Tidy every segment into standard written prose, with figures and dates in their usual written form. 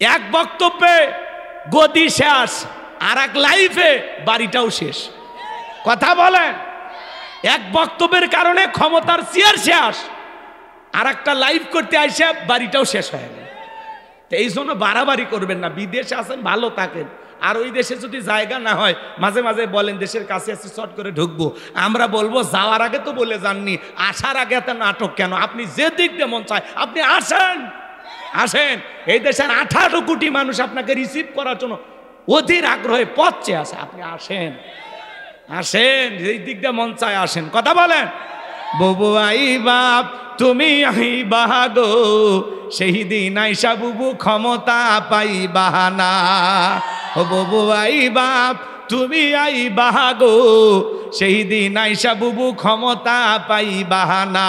এক বক্তব্যে গদি শেষ, আর এক লাইফে বাড়িটাও শেষ। কথা বলেন, এক বক্তব্যের কারণে ক্ষমতার চেয়ার শেষ, আর একটা লাইভ করতে আইসে বাড়িটাও শেষ হয়ে গেল। এই জন্য বাড়াবাড়ি করবেন না, বিদেশে আছেন ভালো থাকেন, আর ওই দেশে যদি জায়গা না হয় মাঝে মাঝে বলেন দেশের কাছে আসি শর্ট করে ঢুকবো, আমরা বলবো যাওয়ার আগে তো বলে যাননি, আসার আগে এত নাটক কেন? আপনি যে দিক দিয়ে মন চায় আপনি আসেন, আসেন। এই দেশের 18 কোটি মানুষ আপনাকে রিসিভ করার জন্য অধীর আগ্রহে পথ চেয়ে আসে, আপনি আসেন, আসেন, এই দিক দিয়ে মন চায় আসেন। কথা বলেন, বুবু আই বাপ তুমি আই বাহাগো, সেই দিন আইসা বুবু ক্ষমতা পাই বাহানা। ও বুবু আই বাপ তুমি আই বাহাগো, সেই দিন আইসা বুবু ক্ষমতা পাই বাহানা।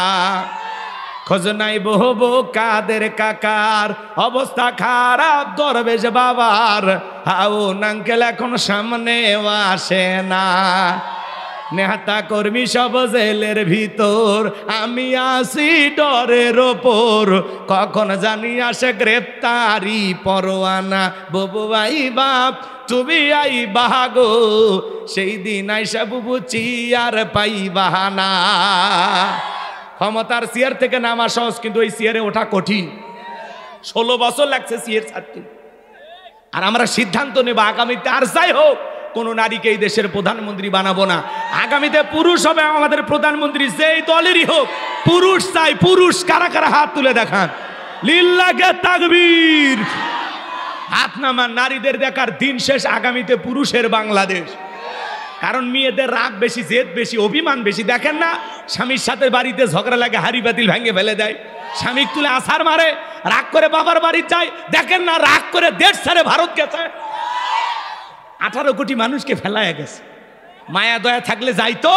খোঁজ নাই বহু কাদের কাকার, অবস্থা খারাপ দরবেশ বাবার, হাউন আঙ্কেল এখন সামনে আসে না। নেতা কর্মী সব জেলের ভিতর, আমি আসি ডরের ওপর, কখন জানি আসে গ্রেপ্তারি পরোয়ানা। বুবু আই বাপ তুমি আই বাহাগো, সেই দিন আইসা বুবু চিয়ার পাই বাহানা। ক্ষমতার চেয়ার থেকে নামা সহজ, কিন্তু ওই চেয়ারে ওঠা কঠিন। 16 বছর লাগছে চেয়ার ছাড়তে। আর আমরা সিদ্ধান্ত নেব আগামীতে আর যাই হোক কোন নারীকে এই দেশের প্রধানমন্ত্রী বানাবো না। আগামীতে পুরুষ হবে আমাদের প্রধানমন্ত্রী, যেই দলেরই হোক পুরুষ চাই। পুরুষ কারা কারা হাত তুলে দেখান, লিল্লাহে তাকবীর। হাত নামান, নারীদের দেখার দিন শেষ। আগামীতে পুরুষের বাংলাদেশ। কারণ মেয়েদের রাগ বেশি, জেদ বেশি, অভিমান বেশি। দেখেন না, স্বামীর সাথে বাড়িতে ঝগড়া লাগে, হাড়ি বাতিল ভেঙে ফেলে দেয়, স্বামী তুলে আছাড় মারে, রাগ করে বাবার বাড়ি যায়। দেখেন না, রাগ করে দেশ ছেড়ে ভারত গেছে। 18 কোটি মানুষকে ফেলায় গেছে। মায়া দয়া থাকলে যাইতো,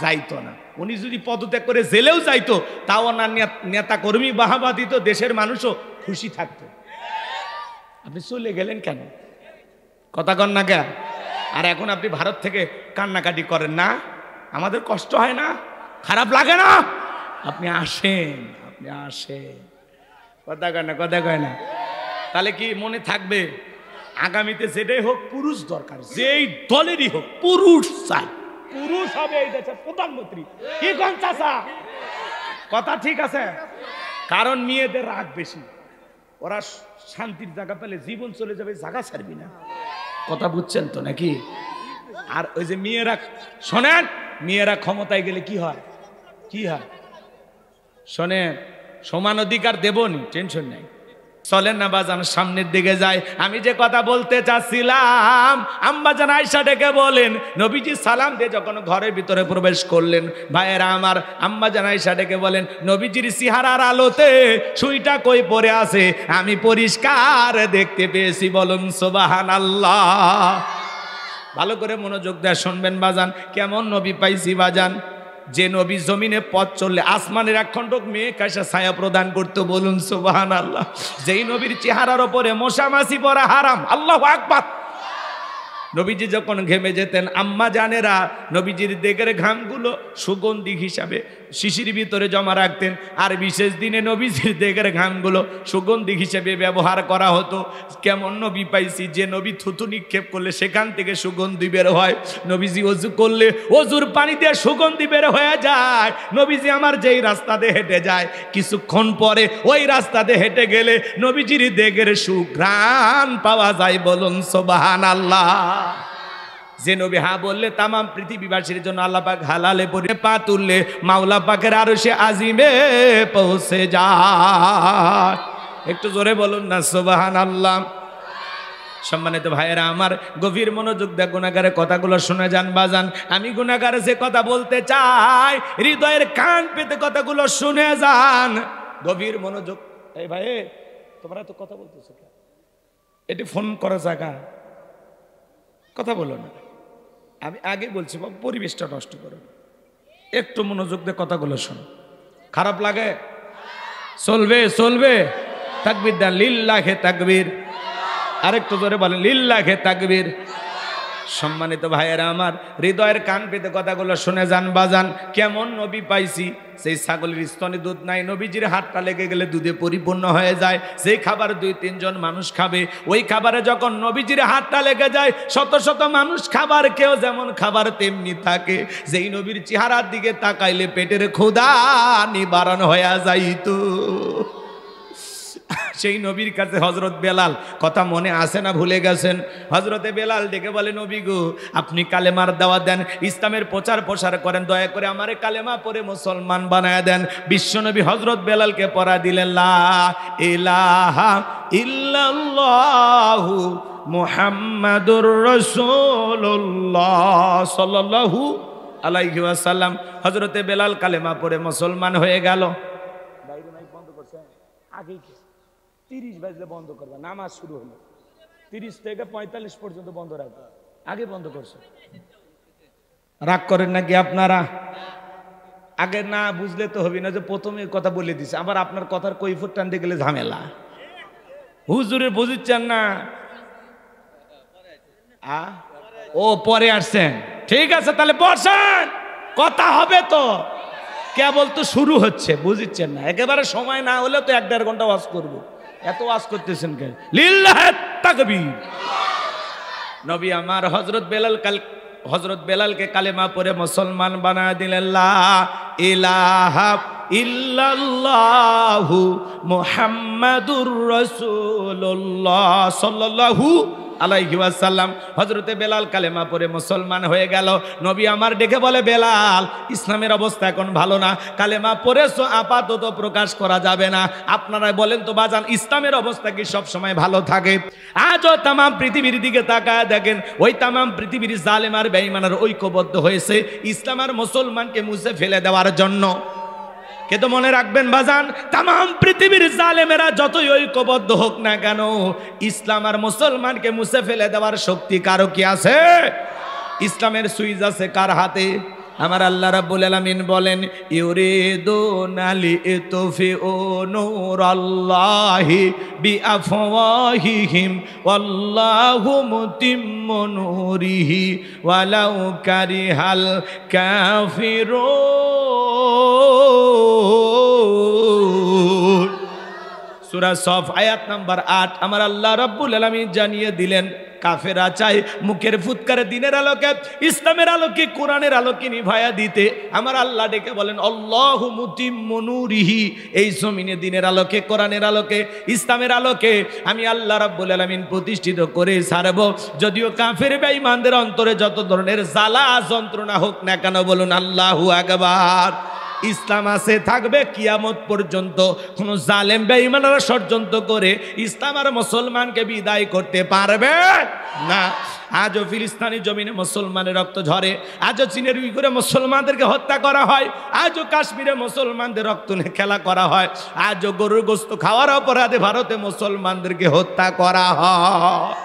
যাইতো না। উনি যদি পদত্যাগ করে জেলেও যাইতো, তাও ওনার নেতা কর্মী বাহাবা দিত, দেশের মানুষও খুশি থাকতো। আপনি চলে গেলেন কেন? কথা কন না কেন? আর এখন আপনি ভারত থেকে কান্নাকাটি করেন না? আমাদের কষ্ট হয় না? খারাপ লাগে না? আপনি আসেন, আপনি আসেন। কথা কয় না, কথা কয় না। তাহলে কি মনে থাকবে আগামীতে যেটাই হোক পুরুষ দরকার, যেই দলেরই হোক পুরুষ চাই। পুরুষ হবে এই দেশের প্রধানমন্ত্রী। কি কোন চাচা? কথা ঠিক আছে? কারণ মেয়েদের রাগ বেশি, ওরা শান্তির জায়গা পেলে জীবন চলে যাবে, জায়গা ছাড়বি না। কথা বুঝছেন তো নাকি? আর ওই যে মেয়েরা, শোনেন, মেয়েরা ক্ষমতায় গেলে কি হয়, কি হয় শোনেন, সমান অধিকার দেবনি, টেনশন নাই। চলেন না বাজান, সামনের দিকে যায়। আমি যে কথা বলতে চাচ্ছিলাম, আম্মাজান আয়েশা ডেকে বলেন, নবীজি সালাম দিয়ে যখন ঘরের ভিতরে প্রবেশ করলেন, ভাইয়েরা আমার, আম্মাজান আয়েশা ডেকে বলেন, নবীজির চেহারার আলোতে সুইটা কই পড়ে আছে আমি পরিষ্কার দেখতে পেয়েছি। বলুন সুবহানাল্লাহ। ভালো করে মনোযোগ দিয়ে শুনবেন বাজান, কেমন নবী পাইছি বাজান। যে নবী জমিনে পথ চললে আসমানের এক খণ্ডক মেয়ে কাশা ছায়া প্রদান করতো। বলুন সুবহানাল্লাহ। যেই নবীর চেহারার ওপরে মশা মাছি পড়া হারাম। আল্লাহু আকবার। নবীজি যখন ঘেমে যেতেন, আম্মা জানেরা নবীজির দেগের ঘামগুলো সুগন্ধি হিসাবে শিশির ভিতরে জমা রাখতেন। আর বিশেষ দিনে নবীজির দেগের ঘামগুলো সুগন্ধি হিসেবে ব্যবহার করা হতো। কেমন নবী পাইছি, যে নবী থুতু নিক্ষেপ করলে সেখান থেকে সুগন্ধি বের হয়। নবীজি অজু করলে অজুর পানি দিয়ে সুগন্ধি বের হয়ে যায়। নবীজি আমার যেই রাস্তা দিয়ে হেঁটে যায়, কিছুক্ষণ পরে ওই রাস্তা দিয়ে হেঁটে গেলে নবীজির দেগের সুঘ্রাণ পাওয়া যায়। বলুন সুবহানাল্লাহ। যে নবী হা বললে তামাম পৃথিবীবাসীর জন্য আল্লাহ পাক হালালে পরে পা তুললে মাওলা পাকের আরশে আজিমে পৌঁছে যায়। একটু জোরে বলুন না সুবহানাল্লাহ। সম্মানিত ভাইয়েরা আমার, গভীর মনোযোগ দিয়ে গুনাহগারের কথাগুলো শুনে যান বাজান। আমি গুনাহগারের যে কথা বলতে চাই, হৃদয়ের কান পেতে কথাগুলো শুনে যান, গভীর মনোযোগ। এই ভাই, তোমরা তো কথা বলতেছো কেন? এটি ফোন করা জায়গা, কথা বলো না। আমি আগে বলছি পরিবেশটা নষ্ট করো, একটু মনোযোগ দিয়ে কথাগুলো শোনো। খারাপ লাগে? চলবে, চলবে। তাকবীর দেন, লিল্লাহে তাকবীর। আরেকটু জোরে বলেন, লিল্লাহে তাকবীর। সম্মানিত ভাইয়েরা আমার, হৃদয়ের কান পেতে কথাগুলো শুনে যান বাজান। কেমন নবী পাইছি, সেই ছাগলের স্তনে দুধ নাই, নবীজির হাতটা লেগে গেলে দুধে পরিপূর্ণ হয়ে যায়। সেই খাবার 2-3 জন মানুষ খাবে, ওই খাবারে যখন নবীজির হাতটা লেগে যায়, শত শত মানুষ খাবার, কেউ যেমন খাবার তেমনি থাকে। যেই নবীর চেহারার দিকে তাকাইলে পেটের ক্ষুধা নিবারণ হয়ে যাইতো। সেই নবীর কাছে হযরত বেলাল, কথা মনে আসে না ভুলে গেছেন? হযরতে বেলাল ডেকে বলে, নবী গো, আপনি কালেমার দাওয়াত দেন, ইসলামের প্রচার প্রসার করেন, দয়া করে আমারে কালেমা পড়ে মুসলমান বানায় দেন। বিশ্বনবী হযরত বেলালকে পড়া দিলেন, লা ইলাহা ইল্লাল্লাহু মুহাম্মাদুর রাসূলুল্লাহ সাল্লাল্লাহু আলাইহি ওয়াসাল্লাম। হযরতে বেলাল কালেমা পড়ে মুসলমান হয়ে গেল। বাইরে মাইক বন্ধ করছে, আগেই 30 বাজলে বন্ধ করবে, নামাজ শুরু হলো 30 থেকে 45 পর্যন্ত বন্ধ রাখবে, আগে বন্ধ করছে। রাগ করেন নাকি আপনারা? আগে না বুঝলে তো হবে না, যে প্রথমে কথা বলে দিছে, আবার আপনার কথার কৈফিয়ত টানতে গেলে ঝামেলা। হুজুরের বুঝছেন না? ও পরে আসছেন, ঠিক আছে, তাহলে বসেন, কথা হবে তো, কেবল তো শুরু হচ্ছে, বুঝছেন না? একেবারে সময় না হলে তো 1-1.5 ঘন্টা ওয়াজ করবো, এত ওয়াজ করতেছেন কেন? লিল্লাহে তাকবীর। নবী আমার হযরত বেলালকে কালেমা পড়ে মুসলমান বানায় দিলেন। লা ইলাহা ইল্লাল্লাহু মুহাম্মাদুর রাসূলুল্লাহ সাল্লাল্লাহু আলাইহি ওয়াসাল্লাম। হযরতে বেলাল কালেমা পড়ে মুসলমান হয়ে গেল। নবী আমার ডেকে বলে, বেলাল, ইসলামের অবস্থা এখন ভালো না, কালেমা পড়েছো, আপাতত প্রকাশ করা যাবে না। আপনারা বলেন তো বাজান, ইসলামের অবস্থা কি সব সময় ভালো থাকে? আজও তাম পৃথিবীর দিকে তাকায় দেখেন, ওই তাম পৃথিবীর জালেম আর বেঈমানের ঐক্যবদ্ধ হয়েছে ইসলাম আর মুসলমানকে মুছে ফেলে দেওয়ার জন্য। কিন্তু মনে রাখবেন বাজান, তাম পৃথিবীর জালেমেরা যতই ঐক্যবদ্ধ হোক না কেন, ইসলাম আর মুসলমানকে মুছে ফেলে দেওয়ার শক্তি কারো কি আছে? ইসলামের সুইচ আছে কার হাতে? আমার আল্লাহ রাব্বুল আলামিন বলেন, ইউরিদুনা লিতুফিউ নূরাল্লাহি বিআফওয়াহিহিম ওয়াল্লাহু মুতিম্মু নূরিহি ওয়ালাউ কারিহাল কাফিরুন। সূরা সফ আয়াত নাম্বার 8। আমার আল্লাহ রাব্বুল আলামিন জানিয়ে দিলেন, কাফেরা চায় মুখের ফুৎকারে দিনের আলোকে, ইসলামের আলোকে, কোরআনের আলোকে নিভায়া দিতে। আমার আল্লাহ ডেকে বলেন, আল্লাহু মুতিম্মু নূরিহি, এই জমিনে দিনের আলোকে, কোরআনের আলোকে, ইসলামের আলোকে আমি আল্লাহ রাব্বুল আলামিন প্রতিষ্ঠিত করে ছাড়ব। যদিও কাফের বেঈমানদের অন্তরে যত ধরনের জ্বালা যন্ত্রণা হোক না কেন, বলুন আল্লাহু আকবার। ইসলাম আছে, থাকবে কিয়ামত পর্যন্ত। কোন জালেম বেঈমানরা ষড়যন্ত্র করে ইসলাম আর মুসলমানকে বিদায় করতে পারবে না। আজও ফিলিস্তিনি জমিনে মুসলমানের রক্ত ঝরে, আজও চীনের উইঘুরে মুসলমানদেরকে হত্যা করা হয়, আজও কাশ্মীরে মুসলমানদের রক্ত নিয়ে খেলা করা হয়, আজও গরুর গোশত খাওয়ার অপরাধে ভারতে মুসলমানদেরকে হত্যা করা হয়।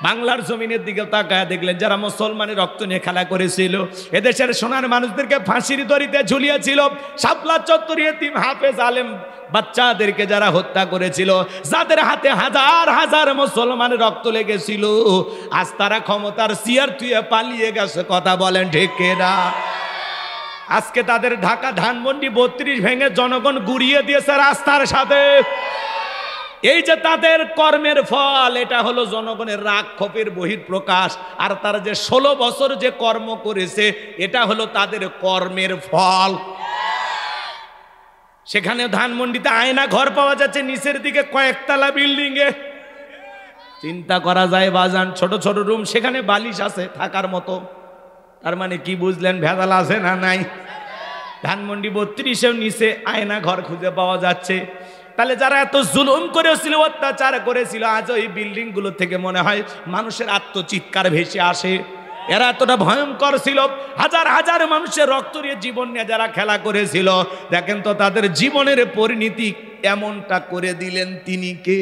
বাংলার জমিনের দিকে তাকায় দেখলেন, যারা মুসলমানের রক্ত নিয়ে খেলা করেছিল, এদেশের সোনার মানুষদেরকে ফাঁসির দড়িতে ঝুলিয়েছিল, শাপলা চত্বরে এতিম হাফেজ আলেম বাচ্চাদেরকে যারা হত্যা করেছিল, যাদের হাতে হাজার হাজার মুসলমানের রক্ত লেগেছিল, আজ তারা ক্ষমতার চেয়ার থুয়ে পালিয়ে গেছে। কথা বলেন ঠিক কিনা? আজকে তাদের ঢাকা ধানমন্ডি 32 ভেঙে জনগণ গুড়িয়ে দিয়েছে রাস্তার সাথে। এই যে তাদের কর্মের ফল, এটা হলো জনগণের রাগ ক্ষোভের বহিঃপ্রকাশ। আর তারা যে 16 বছর যে কর্ম করেছে, এটা হলো তাদের কর্মের ফল। সেখানে ধানমন্ডিতে আয়না ঘর পাওয়া যাচ্ছে নিচের দিকে কয়েকতলা বিল্ডিং এ। চিন্তা করা যায় বাজান, ছোট ছোট রুম, সেখানে বালিশ আছে থাকার মতো। তার মানে কি বুঝলেন? ভেজাল আছে না নাই? ধানমন্ডি 32-এর নিচে আয়না ঘর খুঁজে পাওয়া যাচ্ছে। তাহলে যারা এত জুলুম করেছিল, অত্যাচার করেছিল, আজ ওই বিল্ডিং গুলো থেকে মনে হয় মানুষের আত্মচিৎকার ভেসে আসে। এরা এতটা ভয়ঙ্কর ছিল, হাজার হাজার মানুষের রক্ত নিয়ে জীবন নিয়ে যারা খেলা করেছিল, দেখেন তো তাদের জীবনের পরিণতি এমনটা করে দিলেন তিনি কে?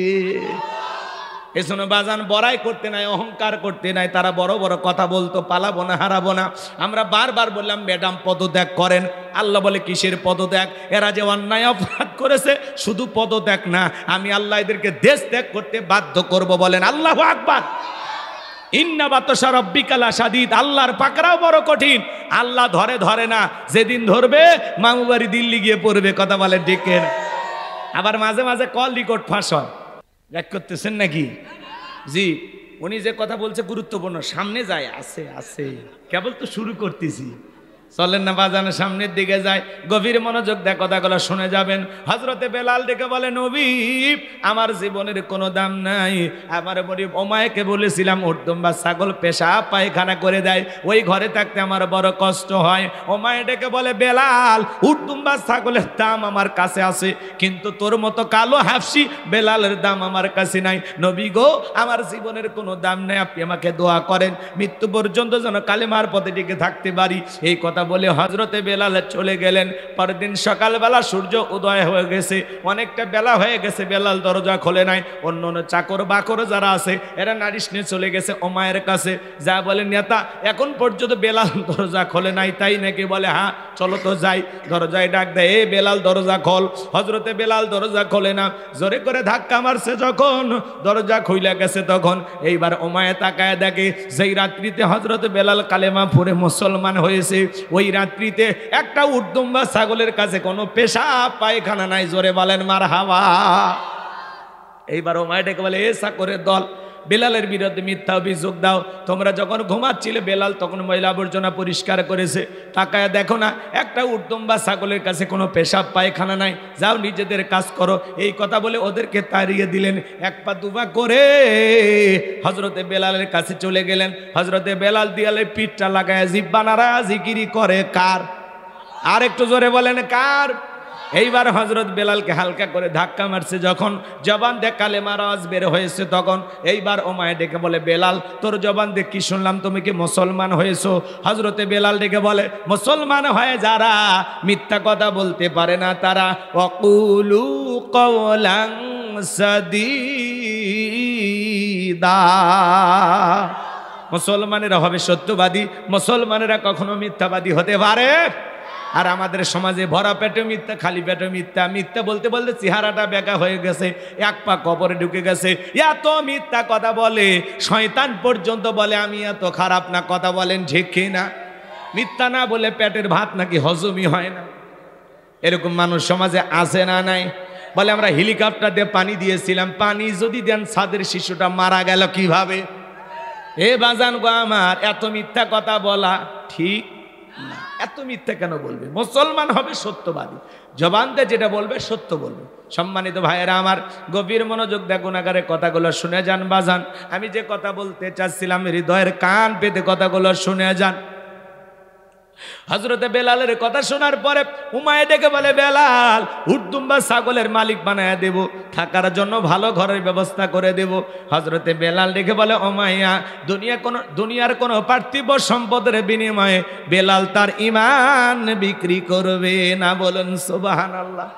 এজন্য বাজান বড়াই করতে নাই, অহংকার করতে নাই। তারা বড় বড় কথা বলতো, পালাবো না, হারাবো না। আমরা বারবার বললাম, ম্যাডাম পদত্যাগ করেন। আল্লাহ বলে, কিসের পদত্যাগ? এরা যে অন্যায় অপরাধ করেছে, শুধু পদত্যাগ না, আমি আল্লাহ এদেরকে দেশ ত্যাগ করতে বাধ্য করব। বলেন আল্লাহু আকবার। ইন্না বাতশা রাব্বিকা লাশাদীদ, আল্লাহর পাকড়াও বড় কঠিন। আল্লাহ ধরে ধরে না, যেদিন ধরবে মামু বাড়ি দিল্লি গিয়ে পড়বে। কথা বলে ঠিক না? আবার মাঝে মাঝে কল রেকর্ড ফাঁস হয়। রাগ করতেছেন নাকি? জি, উনি যে কথা বলছে গুরুত্বপূর্ণ। সামনে যায়, আছে আছে, কেবল তো শুরু করতেছি। চলেন না বাজানের সামনের দিকে যায়, গভীর মনোযোগ দিয়ে কথাগুলো শুনে যাবেন। হযরতে বেলাল ডেকে বলে, নবী আমার জীবনের কোনো দাম নাই। আমার বড় ওমায়কে বলেছিলাম উর্দম বা ছাগল পেশাব পায়খানা করে দেয়, ওই ঘরে থাকতে আমার বড় কষ্ট হয়। ওমায় ডেকে বলে, বেলাল উর্দম বা ছাগলের দাম আমার কাছে আছে, কিন্তু তোর মতো কালো হাফসি বেলালের দাম আমার কাছে নাই। নবী গো, আমার জীবনের কোনো দাম নেই, আপনি আমাকে দোয়া করেন মৃত্যু পর্যন্ত যেন কালেমার পথে টিকে থাকতে পারি। এই কথা বলে হযরতে বেলাল চলে গেলেন। পরের দিন সকালবেলা সূর্য উদয় হয়ে গেছে, অনেকটা বেলা হয়ে গেছে, বেলাল দরজা খোলে নাই। অন্য অন্য চাকর বাকর যারা আছে এরা নারিশ নিয়ে চলে গেছে ওমায়ের কাছে, যা বলে, নেতা এখন পর্যন্ত বেলাল দরজা খোলে নাই, তাই নাকি? বলে হ্যাঁ, চলো তো যাই। দরজায় ডাক দেয়, এ বেলাল দরজা খোল। হযরতে বেলাল দরজা খোলে না, জোরে করে ধাক্কা মারছে যখন দরজা খুইলা গেছে, তখন এইবার ওমায়ে তাকায় দেখে যেই রাত্রিতে হযরতে বেলাল কালেমা পড়ে মুসলমান হয়েছে, ওই রাত্রিতে একটা উর্দুম্বা ছাগলের কাছে কোনো পেশাব পায়খানা নাই। জোরে বলেন মারহাবা। এইবার ওমায়ে ডেকে বলে, এ চাকরের দল, বেলালের বিরুদ্ধে মিথ্যা অভিযোগ দাও। তোমরা যখন ঘুমাচ্ছিলে বেলাল তখন ময়লা আবর্জনা পরিষ্কার করেছে, তাকায় দেখো না একটা উর্দুম্বা ছাগলের কাছে কোনো পেশাব পায়খানা নাই, যাও নিজেদের কাজ করো। এই কথা বলে ওদেরকে তাড়িয়ে দিলেন। এক পা দুপা করে হযরতে বেলালের কাছে চলে গেলেন। হযরতে বেলাল দিয়ালে পিঠটা লাগায় জিব্বা নাড়া জিকিরি করে কার? আর একটু জোরে বলেন কার? এইবার হযরত বেলালকে হালকা করে ধাক্কা মারছে, যখন জবান দিয়ে কালেমার আওয়াজ বের হয়েছে, তখন এইবার ওমায়ে ডেকে বলে, বেলাল তোর জবান দিয়ে কি শুনলাম, তুমি কি মুসলমান হয়েছো? হযরতে বেলাল ডেকে বলে, মুসলমান হয়ে যারা মিথ্যা কথা বলতে পারে না তারা ওয়াকুলু কওলান সাদীদা, মুসলমানেরা হবে সত্যবাদী, মুসলমানেরা কখনো মিথ্যাবাদী হতে পারে। আর আমাদের সমাজে ভরা পেটে মিথ্যা, খালি পেটে মিথ্যা, মিথ্যা বলতে বলতে চেহারাটা বেঁকা হয়ে গেছে, এক পা কবরে ঢুকে গেছে। এত মিথ্যা কথা বলে, শয়তান পর্যন্ত বলে আমি এত খারাপ না। কথা বলেন ঠিক কি না? মিথ্যা না বলে পেটের ভাত নাকি হজমই হয় না। এরকম মানুষ সমাজে আছে না নাই? বলে আমরা হেলিকপ্টার দিয়ে পানি দিয়েছিলাম, পানি যদি দেন ছাদের শিশুটা মারা গেল কিভাবে? এ বাজান গো আমার, এত মিথ্যা কথা বলা ঠিক না। এত মিথ্যা কেন বলবে? মুসলমান হবে সত্যবাদী, জবান দিয়ে যেটা বলবে সত্য বলবে। সম্মানিত ভাইয়েরা আমার, গভীর মনোযোগ দিয়ে গুনাহগারের কথাগুলো শুনে যান বাজান। আমি যে কথা বলতে চাচ্ছিলাম হৃদয়ের কান পেতে কথাগুলো শুনে যান। হযরতে বেলালের কথা শোনার পরে উমায়ে ডেকে বলে, বেলাল উর্দুম্বা ছাগলের মালিক বানায় দেব, থাকার জন্য ভালো ঘরের ব্যবস্থা করে দেব। হযরতে বেলাল ডেকে বলে, ওমাইয়া দুনিয়ার কোনো পার্থিব সম্পদের বিনিময়ে বেলাল তার ঈমান বিক্রি করবে না। বলেন সুবহানাল্লাহ।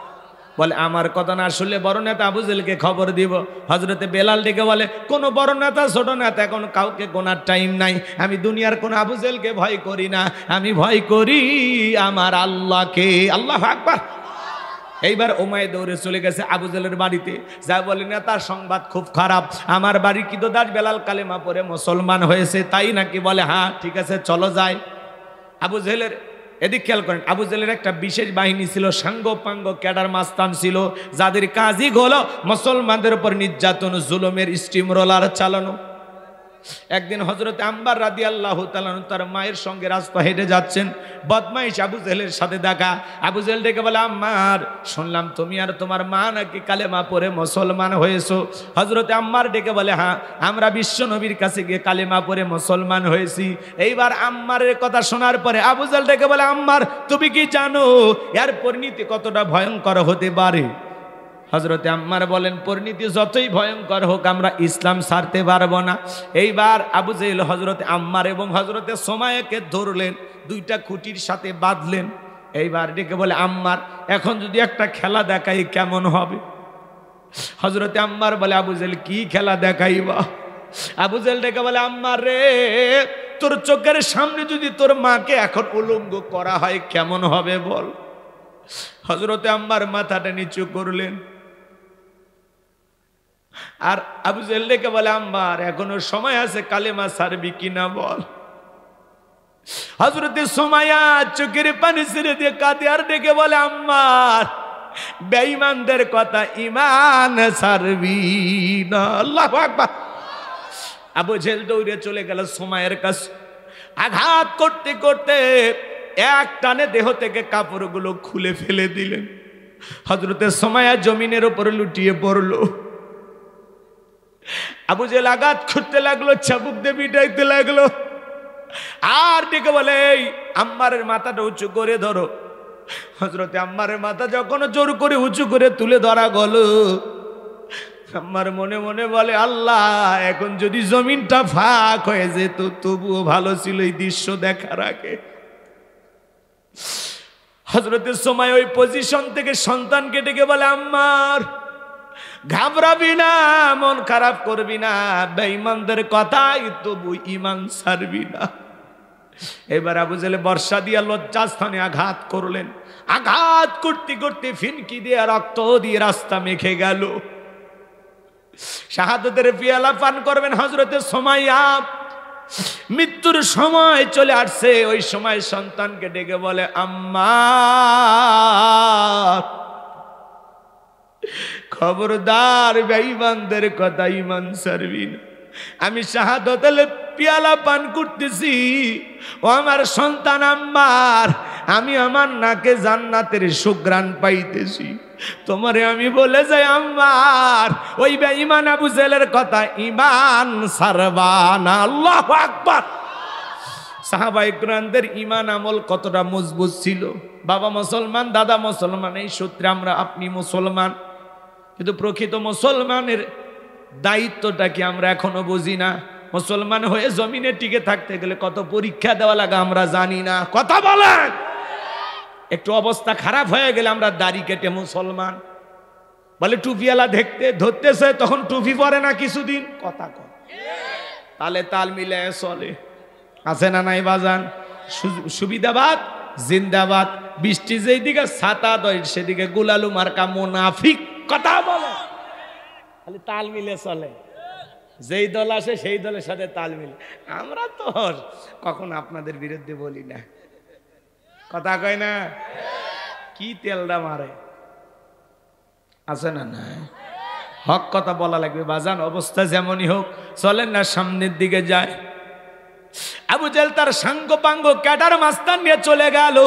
বলে আমার কথা না শুনলে বড় নেতা আবু জেহেলকে খবর দিব। হযরতে বেলাল ডেকে বলে, কোন বড় নেতা ছোট নেতা এখন কাউকে গোনার টাইম নাই, আমি দুনিয়ার কোন আবু জেহেলকে ভয় করি না, আমি ভয় করি আমার আল্লাহকে। আল্লাহু আকবার। এইবার ওমায়ে দৌড়ে চলে গেছে আবু জেহেলের বাড়িতে, যা বলে না তার সংবাদ খুব খারাপ, আমার বাড়ির কিদোদার বেলাল কালেমা পড়ে মুসলমান হয়েছে। তাই নাকি? বলে হ্যাঁ, ঠিক আছে চলো যাই। আবু জেহেলের এদিক খেয়াল করেন, আবু জেহেলের একটা বিশেষ বাহিনী ছিল, সাঙ্গ পাঙ্গ ক্যাডার মাস্তান ছিল, যাদের কাজই হলো মুসলমানদের উপর নির্যাতন, জুলুমের স্টিম রোলার চালানো। একদিন হযরত আম্বার রাদিয়াল্লাহু তাআলা তার মায়ের সঙ্গে রাস্তা হেঁটে যাচ্ছেন, বদমাইশ আবু জেহেলের সাথে দেখা। আবু জেহেল ডেকে বলে, আম্মার শুনলাম তুমি আর তোমার মা নাকি কালেমা পড়ে মুসলমান হয়েছো। হযরত আম্মার ডেকে বলে, হ্যাঁ, আমরা বিশ্ব নবীর কাছে গিয়ে কালেমা পড়ে মুসলমান হয়েছি। এইবার আম্মারের কথা শোনার পরে আবু জেহেল ডেকে বলে, আম্মার তুমি কি জানো এর পরিণতি কতটা ভয়ঙ্কর হতে পারে? হযরতে আম্মার বলেন, পরিণতি যতই ভয়ঙ্কর হোক আমরা ইসলাম ছাড়তে পারবো না। এইবার আবু জেহেল হযরতে আম্মার এবং হযরতে সুমাইয়াকে ধরলেন, দুইটা খুঁটির সাথে বাঁধলেন। এইবার ডেকে বলে, আম্মার এখন যদি একটা খেলা দেখাই কেমন হবে? হযরতে আম্মার বলে, আবু জেহেল কি খেলা দেখাইবা? আবু জেহেল ডেকে বলে, আম্মার রে, তোর চোখের সামনে যদি তোর মাকে এখন উলঙ্গ করা হয় কেমন হবে বল? হযরতে আম্মার মাথাটা নিচু করলেন। আর আবু জেহেল ডেকে বলে আম্মার এখনো সময় আছে, কালেমা ছাড়বি কিনা বল। হযরতে সুমাইয়া চোখের পানি ছেড়ে দিয়ে কাঁদে আর ডেকে বলে আম্মার বেঈমানদের কথা ঈমান ছাড়বি না। আল্লাহু আকবার। আবু জেহেল দৌড়ে চলে গেল সুমাইয়ার কাছে, আঘাত করতে করতে এক টানে দেহ থেকে কাপড়গুলো খুলে ফেলে দিলেন। হযরতে সুমাইয়া জমিনের উপরে লুটিয়ে পড়ল। আবু জেহেল আঘাত করতে লাগলো, চাবুক দিয়ে পিটাইতে লাগলো, আর ডেকে বলে এই আম্মারের মাথাটা উঁচু করে ধরো। হযরতে আম্মারের মাথা যখন জোর করে উঁচু করে তুলে ধরা গেল, আম্মার মনে মনে বলে আল্লাহ এখন যদি জমিনটা ফাঁক হয়ে যেত তবুও ভালো ছিল এই দৃশ্য দেখার আগে। হযরতে সুমাইয়া ওই পজিশন থেকে সন্তানকে ডেকে বলে আম্মার ঘাবড়াবি না, মন খারাপ করবি না, বেঈমানদের কথাই তবু ঈমান ছাড়বি না। এবার আবু জেহেল বর্ষা দিয়া লজ্জাস্থানে আঘাত করলেন। আঘাত করতে করতে ফিনকি দিয়ে রক্ত দিয়ে রাস্তা মেখে গেল। শাহাদাতের পিয়ালা পান করবেন হযরতে সুমাইয়া। মৃত্যুর সময় চলে আসছে, ওই সময় সন্তানকে ডেকে বলে আম্মা খবরদার বেঈমানদের কথা ঈমান ছাড়বি না। আমি শাহাদাতের পিয়ালা পান করতেছি, ও আমার সন্তান আম্মার, আমি আমার নাকে জান্নাতের সুঘ্রাণ পাইতেছি। তোমারে আমি বলে যাই আম্মার ওই বেঈমান আবু জেহেলের কথা ঈমান ছাড়বা না। আল্লাহু আকবার। সাহাবায়ে কেরামদের ঈমান আমল কতটা মজবুত ছিল। বাবা মুসলমান, দাদা মুসলমান, এই সূত্রে আমরা আপনি মুসলমান, কিন্তু প্রকৃত মুসলমানের দায়িত্বটা কি আমরা এখনো বুঝি না। মুসলমান হয়ে জমিনে টিকে থাকতে গেলে কত পরীক্ষা দেওয়া লাগে আমরা জানি না। কথা বলেন। একটু অবস্থা খারাপ হয়ে গেলে আমরা দাড়ি কেটে মুসলমান বলে, টুপিওয়ালা দেখতে ধরতেছে তখন টুপি পরে না কিছুদিন, কথা কয় তালে তাল মিলে চলে। আছে না নাই বাজান? সুবিধাবাদ জিন্দাবাদ। বৃষ্টি যেই দিকে ছাতা দয় সেদিকে গুলালু মার্কা মুনাফিক। কথা বলে খালি তাল মিলে চলে, যেই দল আসে সেই দলের সাথে তাল মিলে। আমরা তো কখন আপনাদের বিরুদ্ধে বলি না, কথা কয় না, কি তেলটা মারে। আছে না না? হক কথা বলা লাগবে বাজান। অবস্থা যেমনই হোক চলেন না সামনের দিকে যায়। আবু জেহেল তার সাঙ্গ পাঙ্গ ক্যাডার মাস্তান নিয়ে চলে গেল।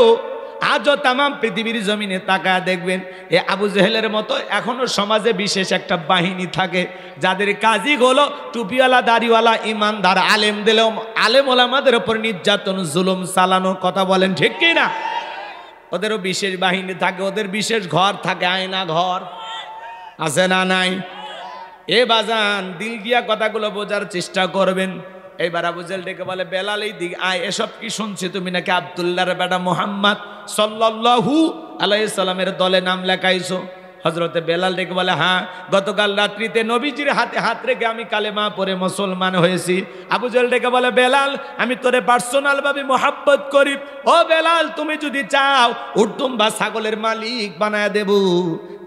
আজও তামাম পৃথিবীর জমিনে তাকায় দেখবেন এ আবু জেহেলের মতো এখনো সমাজে বিশেষ একটা বাহিনী থাকে যাদের কাজই হলো টুপিওয়ালা দাড়িওয়ালা ইমানদার আলেম দিলেও আলেম ওলামাদের উপর নির্যাতন জুলুম চালানো। কথা বলেন ঠিক কি না? ওদেরও বিশেষ বাহিনী থাকে, ওদের বিশেষ ঘর থাকে, আয়না ঘর। আছে না নাই? এ বাজান দিল দিয়া কথাগুলো বোঝার চেষ্টা করবেন। এইবার আবু জেহেল ডেকে বলে বেলাল এই দিকে আয়, এসব কি শুনছি তুমি নাকি আব্দুল্লাহর বেটা মুহাম্মদ সাল্লাল্লাহু আলাইহি সাল্লামের দলে নাম লেখাইছো? হযরতে বেলাল ডেকে বলে হ্যাঁ, গতকাল রাত্রিতে নবীজির হাতে হাত রেখে আমি কালেমা পড়ে মুসলমান হয়েছি। আবু জেহেল ডেকে বলে বেলাল আমি তোরে পার্সোনাল ভাবে মোহাব্বত করি, ও বেলাল তুমি যদি চাও উর্দুম বা ছাগলের মালিক বানায় দেব,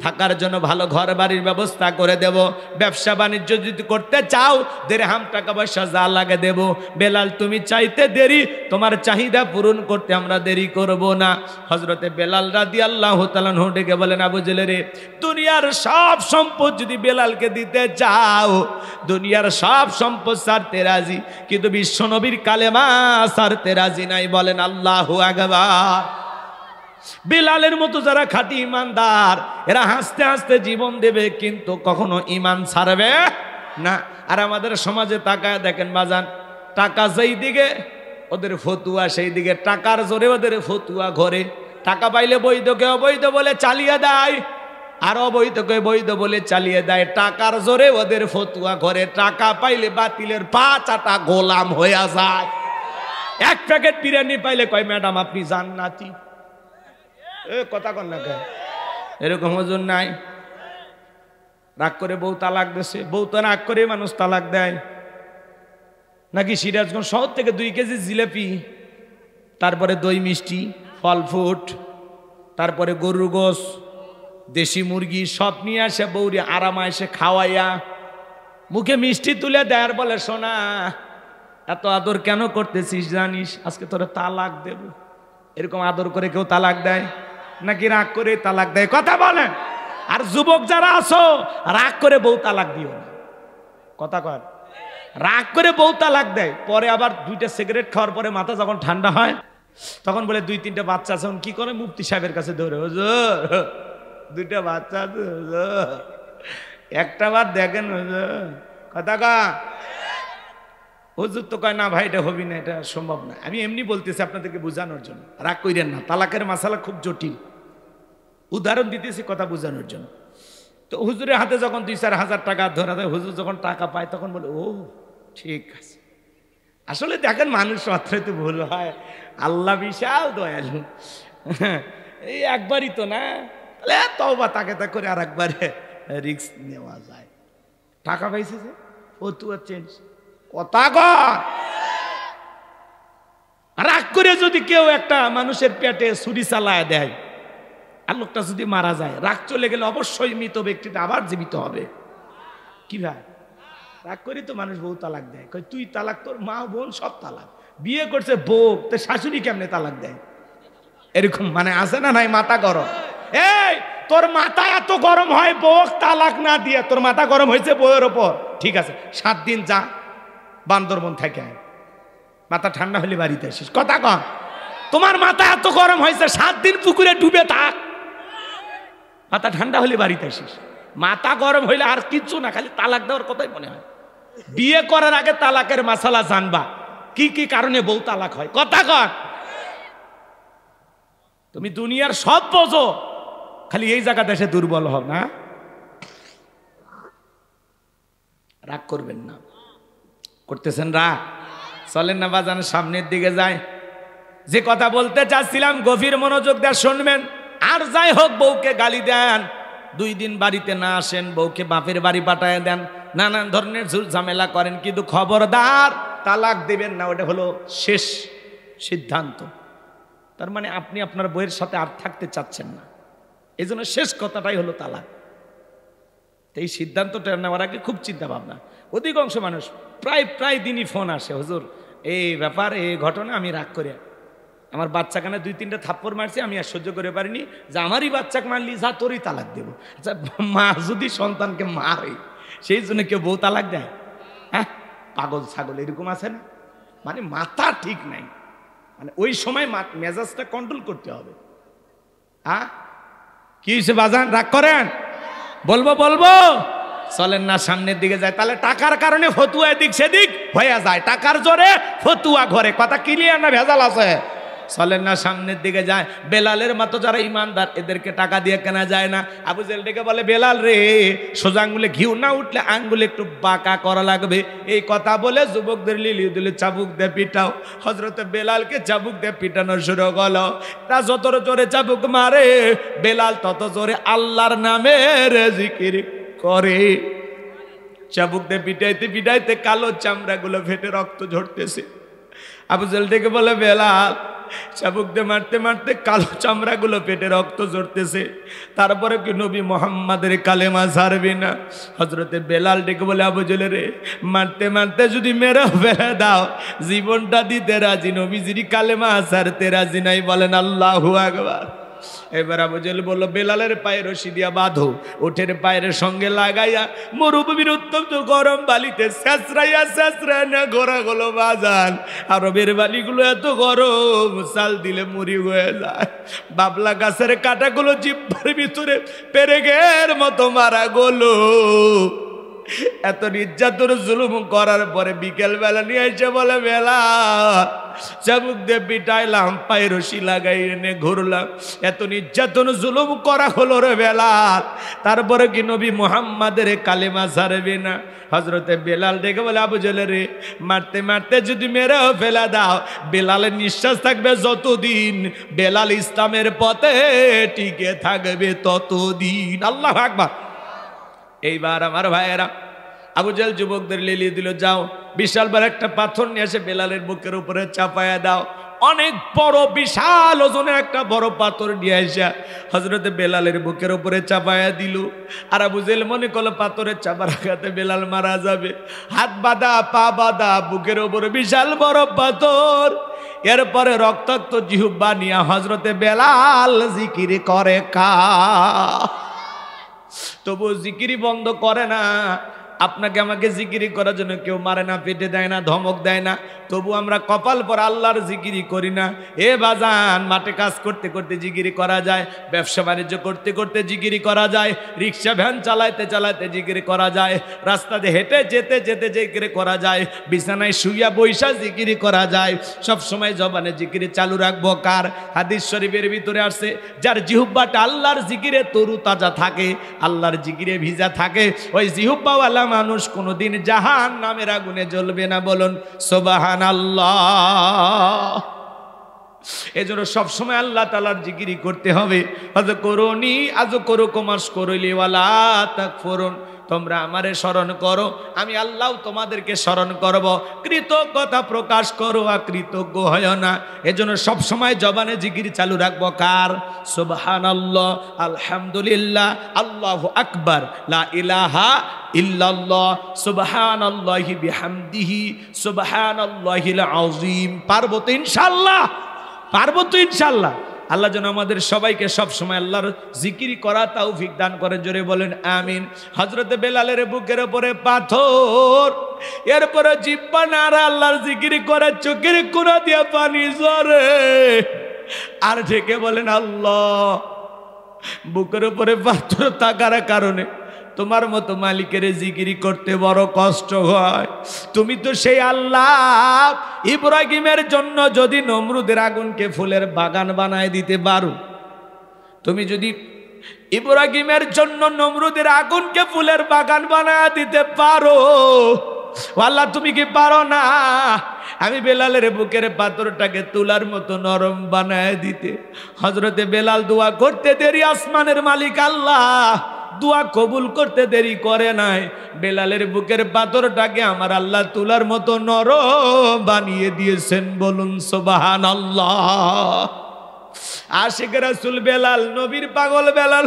থাকার জন্য ভালো ঘর বাড়ির ব্যবস্থা করে দেব, ব্যবসা বাণিজ্য যদি করতে চাও দিরহাম টাকা পয়সা যা লাগে দেব। বেলাল তুমি চাইতে দেরি, তোমার চাহিদা পূরণ করতে আমরা দেরি করব না। হযরতে বেলাল রাদিয়াল্লাহু তাআলা আনহু ডেকে বলেন আবু জেহেল রে, দুনিয়ার সব সম্পদ যদি বেলালকে দিতে চাও, দুনিয়ার সব সম্পদ ছাড়তে রাজি, কিন্তু বিশ্ব নবীর কালেমা ছাড়তে রাজি নাই। বলেন আল্লাহু আকবার। বেলালের মতো যারা খাঁটি ইমানদার এরা হাসতে হাসতে জীবন দেবে কিন্তু কখনো ঈমান ছাড়বে না। আর আমাদের সমাজে তাকায় দেখেন বাজান, টাকা যেই দিকে ওদের ফতুয়া সেই দিকে, টাকার জোরে ওদের ফতুয়া ঘরে। টাকা পাইলে বৈধকে অবৈধ বলে চালিয়ে দেয়, আর অবৈধকে বৈধ বলে চালিয়ে দেয়। টাকার জোরে ওদের ফতুয়া ঘরে, টাকা পাইলে বাতিলের 5 গোলাম হয়ে যায়। এক প্যাকেট বিরিয়ানি পাইলে কয় ম্যাডাম আপনি জান্নাতি। কথা কন না কেন? এরকম ওজন নাই। রাগ করে বউ তালাক দিছে, বউ তো রাগ করে মানুষ তালাক দেয় নাকি? সিরাজগঞ্জ শহর থেকে 2 কেজি জিলাপি, তারপরে দই মিষ্টি, ফল ফুট, তারপরে গরুর গোস, দেশি মুরগি সব নিয়ে আসে বউরে আরামা এসে খাওয়াইয়া মুখে মিষ্টি তুলে দেয় আর বলে, সোনা এত আদর কেন করতেছিস জানিস, আজকে তোরা তালাক দেব। এরকম আদর করে কেউ তালাক দেয় নাকি রাগ করে তালাক দেয়? কথা বলেন। আর যুবক যারা আছো, রাগ করে বউ তালাক দিও না। কথা কর, রাগ করে বউ তালাক দেয়, পরে আবার 2টা সিগারেট খাওয়ার পরে মাথা যখন ঠান্ডা হয় তখন বলে 2-3টা বাচ্চা আছে, কি করে মুফতি সাহেবের কাছে দৌড়ে, হুজুর 2টা বাচ্চা আছে হুজুর, একটা বার দেখেন হুজুর। কথা কা হুজুর তো কয় না ভাই এটা হবি না, এটা সম্ভব না। আমি এমনি বলতেছি আপনাদেরকে বোঝানোর জন্য, রাগ কইরেন না। তালাকের মাসালা খুব জটিল, উদাহরণ দিতেছি কথা বোঝানোর জন্য। তো হুজুরের হাতে যখন 2-4 হাজার টাকা ধরা দেয়, হুজুর যখন টাকা পায় তখন বলে, ও ঠিক আছে। আসলে দেখেন মানুষ মাত্রই তো ভুল হয়, আল্লাহ বিশাল দয়ালু। এই একবারই তো না, তাহলে তওবা তাকে তা করে আর একবারে রিস্ক নেওয়া যায়। টাকা পাইছে যে ফতুয়া চেঞ্জ। কথা কর, রাগ করে যদি কেউ একটা মানুষের পেটে ছুরি চালায় দেয় আর লোকটা যদি মারা যায়, রাগ চলে গেলে অবশ্যই মৃত ব্যক্তিটা আবার জীবিত হবে। কি ভাই, রাগ করি তো মানুষ বউ তালাক দেয়, কই তুই তালাক, তোর মা বোন সব তালাক, বিয়ে করছে বউ, তো শাশুড়ি কেমনে তালাক দেয়? এরকম মানে আছে না নাই? মাথা গরম। এই তোর মাথা এত গরম হয় বউ তালাক না দিয়ে, তোর মাথা গরম হয়েছে বউয়ের ওপর, ঠিক আছে 7 দিন যা বান্দরবন থেকে আয়, মাথা ঠান্ডা হলে বাড়িতে আসিস। কথা কর, তোমার মাথা এত গরম হয়েছে 7 দিন পুকুরে ডুবে থাক, মাথা ঠান্ডা হলে বাড়িতে আসিস। মাথা গরম হইলে আর কিচ্ছু না, খালি তালাক দেওয়ার কথাই মনে হয়। বিয়ে করার আগে তালাকের মাসালা জানবা, কি কি কারণে বউ তালাক হয়। কথা কর, তুমি দুনিয়ার সব বোঝো, খালি এই জায়গা দেশে দুর্বল হও না। রাগ করবেন না, করতেছেন রাগ, চলেন না বাজান সামনের দিকে যায়। যে কথা বলতে চাচ্ছিলাম গভীর মনোযোগ দিয়ে শুনবেন। আর যাই হোক, বউকে গালি দেন, 2 দিন বাড়িতে না আসেন, বউকে বাপের বাড়ি পাঠায় দেন, নানান ধরনের ঝামেলা করেন, কিন্তু খবরদার তালাক দেবেন না। ওটা হলো শেষ সিদ্ধান্ত। তার মানে আপনি আপনার বউয়ের সাথে আর থাকতে চাচ্ছেন না, এই জন্য শেষ কথাটাই হলো তালাক। এই সিদ্ধান্তটা নেওয়ার আগে খুব চিন্তা ভাবনা। অধিকাংশ মানুষ প্রায় দিনই ফোন আসে, হুজুর এই ব্যাপার, এই ঘটনা, আমি রাগ করে আমার বাচ্চাখানে 2-3টা থাপ্পড় মারছি, আমি আর সহ্য করে পারিনি, যে আমারই বাচ্চাকে মারলি, যা তোরই তালাক দেবো। আচ্ছা, মা যদি সন্তানকে মারে সেই জন্য কেউ বউ তালাক দেয়? হ্যাঁ, পাগল ছাগল এরকম আছে না? মানে মাথা ঠিক নাই, মানে ওই সময় মেজাজটা কন্ট্রোল করতে হবে। হ্যাঁ, কি হয়েছে বাজান, রাগ করেন? বলবো চলেন না সামনের দিকে যায়। তাহলে টাকার কারণে ফতুয়া এদিক সেদিক হয়ে যায়, টাকার জোরে ফতুয়া ঘরে। কথা ক্লিয়ার না ভেজাল আছে? চলেন না সামনের দিকে যায়। বেলালের মতো যারা ইমানদার, এদেরকে টাকা দিয়ে কেনা যায় না। আবু জেল ডেকে বলে, বেলাল রে, সোজা আঙ্গুলে ঘিউ না উঠলে আঙ্গুলে একটু বাঁকা করা লাগবে। এই কথা বলে যুবকদের লিলিয়ে দিলে চাবুক দিয়ে পিটাও। হজরতে বেলালকে চাবুক দিয়ে পিটানো শুরু করলো। তা যত জোরে চাবুক মারে, বেলাল তত জোরে আল্লাহর নামের জিকির করে। চাবুক দিয়ে পিটাইতে পিটাইতে কালো চামড়াগুলো ফেটে রক্ত ঝরতেছে। আবু জেল ডেকে বলে, বেলাল, চাবুক দিয়ে মারতে মারতে কালো চামড়াগুলো পেটে রক্ত ঝরতেছে, তারপরে কি নবী মোহাম্মদের কালেমা ছাড়বি না? হজরতে বেলাল ডেকে বলে, আবু জেল রে, মারতে মারতে যদি মেরে ফেলে দাও, জীবনটা দিতে রাজি, নবীজির কালেমা ছাড়তে রাজি নাই। বলেন আল্লাহু আকবার। এবার আবু জেল বললো, বেলালের পায়ে রশি দিয়া বাঁধো, ওঠের পায়ের সঙ্গে লাগাইয়া মরুভূমির উত্তপ্ত গরম বালিতে ছেঁচড়াইয়া না ঘোরা গুলো বাজান। আরবের বালিগুলো এত গরম, চাল দিলে মুড়ি হয়ে যায়। বাবলা গাছের কাঁটাগুলো জিহ্বার ভিতরে পেরেকের মতো মারা গেলো। এত নির্যাতন জুলুম করার পরে বিকেল বেলা নিয়ে এসে বলে, বেলা, চাবুক দিয়ে পিটাইলাম, পায়ে রশি লাগাই এনে ঘুরলাম, এত নির্যাতন জুলুম করা হলো রে বেলাল, তারপরে কি নবী মুহাম্মাদের কালেমা ছাড়বে না? হজরতে বেলাল ডেকে বলে, আবু জেল রে, মারতে মারতে যদি মেরেও ফেলা দাও, বেলালের নিঃশ্বাস থাকবে যতদিন, বেলাল ইসলামের পথে টিকে থাকবে ততদিন। আল্লাহু আকবার। এইবার আমার ভাইয়েরা, আবু জেল যুবকদের লিলিয়ে দিল, যাও বিশাল বড় একটা পাথর নিয়ে এসে বেলালের বুকের উপরে চাপায়া দাও। অনেক বড় বিশাল ওজনের একটা বড় পাথর নিয়ে আসা হযরতে বেলালের বুকের উপরে চাপায়া দিল। আর আবু জেহেল মনে করলো পাথরের চাপা রাখাতে বেলাল মারা যাবে, হাত বাঁধা পা বাঁধা, বুকের উপরে বিশাল বড় পাথর। এরপরে রক্তাক্ত জিহ্বা নিয়ে হযরতে বেলাল জিকির করে তবু জিকিরি বন্ধ করে না। আপনাকে আমাকে জিকিরি করার জন্য কেউ মারে না, পেটে দেয় না, ধমক দেয় না, তবু আমরা কপাল পর আল্লাহর জিকিরি করি না। এ বাজান, মাঠে কাজ করতে করতে জিকিরি করা যায়, ব্যবসা বাণিজ্য করতে করতে জিকিরি করা যায়, রিক্সা ভ্যান চালাইতে চালাইতে জিকিরি করা যায়, রাস্তাতে হেঁটে যেতে যেতে জিকিরি করা যায়, বিছানায় শুইয়া বৈশা জিকিরি করা যায়। সব সময় জবানে জিকিরি চালু রাখবো কার? হাদিস শরীফের ভিতরে আসছে, যার জিহ্বাটা আল্লাহর জিকিরে তরু তাজা থাকে, আল্লাহর জিকিরে ভিজা থাকে, ওই জিহ্বাওয়ালা মানুষ কোনোদিন জাহান্নামের আগুনে জ্বলবে না। বলুন সুবহানাল্লাহ। এজন্য সবসময় আল্লাহ তাআলার জিকিরি করতে হবে। আযকুরুনি আযকুরুকুম আশকুরুলি ওয়ালা তাকফুরুন। তোমরা আমারে স্মরণ করো, আমি আল্লাহ তোমাদেরকে স্মরণ করব। কৃতজ্ঞতা প্রকাশ করো, আর কৃতজ্ঞ হয় না। এজন্য সবসময় জবানে জিকির চালু রাখবো কার? সুবহানাল্লাহ, আলহামদুলিল্লাহ, আল্লাহু আকবার, লা ইলাহা ইল্লাল্লাহ, সুবহানাল্লাহি বিহামদিহি, সুবহানাল্লাহিল আযীম। পারবো তো ইনশাআল্লাহ? পারবো তো ইনশাআল্লাহ? আল্লাহ যেন আমাদের সবাইকে সব সময় আল্লাহর জিকিরি করা তৌফিক দান করেন। জোরে বলেন আমিন। হযরতে বেলালের বুকের উপরে পাথর, এরপরে জিহ্বা নাড়া আল্লাহর জিকিরি করে, চোখের কোণা দিয়ে পানি ঝরে, আর ঢেকে বলেন আল্লাহ। বুকের উপরে পাথর থাকার কারণে তোমার মতো মালিকের জিকিরি করতে বড় কষ্ট হয়। তুমি তো সেই আল্লাহ, ইব্রাহিমের জন্য যদি নমরুদের আগুনকে ফুলের বাগান বানায় দিতে পারো, তুমি যদি ইব্রাহিমের জন্য নমরুদের আগুনকে ফুলের বাগান বানায় দিতে পারো, আল্লাহ তুমি কি পারো না আমি বেলালের বুকের পাথরটাকে তুলার মতো নরম বানায় দিতে? হযরতে বেলাল দোয়া করতে দেরি, আসমানের মালিক আল্লাহ দোয়া কবুল করতে দেরি করে নাই। বেলালের বুকের পাথরটাকে আমার আল্লাহ তুলার মতো নরম বানিয়ে দিয়েছেন। বলুন সুবহানাল্লাহ। আশিক রাসূল বেলাল, নবীর পাগল বেলাল,